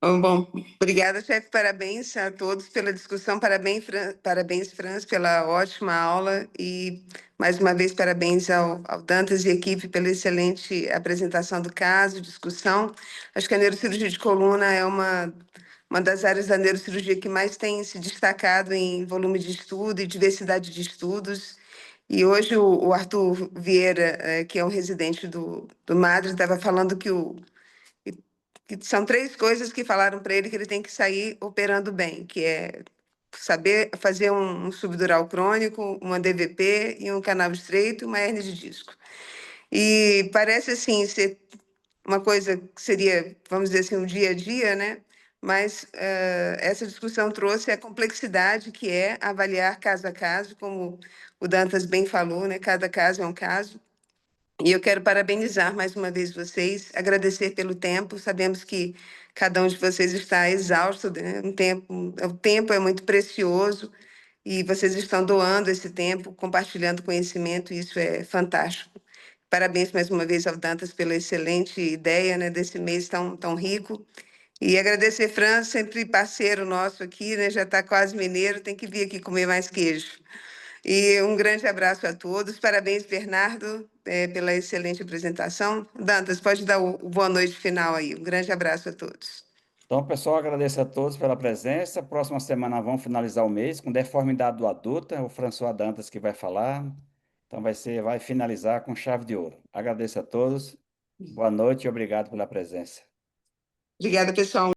Bom, obrigada, chefe. Parabéns a todos pela discussão. Parabéns, Franz, pela ótima aula. E, mais uma vez, parabéns ao Dantas e equipe pela excelente apresentação do caso, discussão. Acho que a neurocirurgia de coluna é uma das áreas da neurocirurgia que mais tem se destacado em volume de estudo e diversidade de estudos. E hoje o Arthur Vieira, que é um residente do Madre, estava falando que são três coisas que falaram para ele que ele tem que sair operando bem, que é saber fazer um subdural crônico, uma DVP e um canal estreito e uma hernia de disco. E parece assim ser uma coisa que seria, vamos dizer assim, um dia a dia, né? Mas essa discussão trouxe a complexidade que é avaliar caso a caso, como o Dantas bem falou, né? Cada caso é um caso. E eu quero parabenizar mais uma vez vocês, agradecer pelo tempo. Sabemos que cada um de vocês está exausto, né? O tempo é muito precioso e vocês estão doando esse tempo, compartilhando conhecimento, e isso é fantástico. Parabéns mais uma vez ao Dantas pela excelente ideia, né, desse mês tão rico. E agradecer, Fran, sempre parceiro nosso aqui, né? Já está quase mineiro, tem que vir aqui comer mais queijo. E um grande abraço a todos. Parabéns, Bernardo, pela excelente apresentação. Dantas, pode dar o boa noite final aí. Um grande abraço a todos. Então, pessoal, agradeço a todos pela presença. Próxima semana vamos finalizar o mês com deformidade do adulto, é o François Dantas que vai falar. Então, vai finalizar com chave de ouro. Agradeço a todos. Boa noite e obrigado pela presença. Obrigada, pessoal.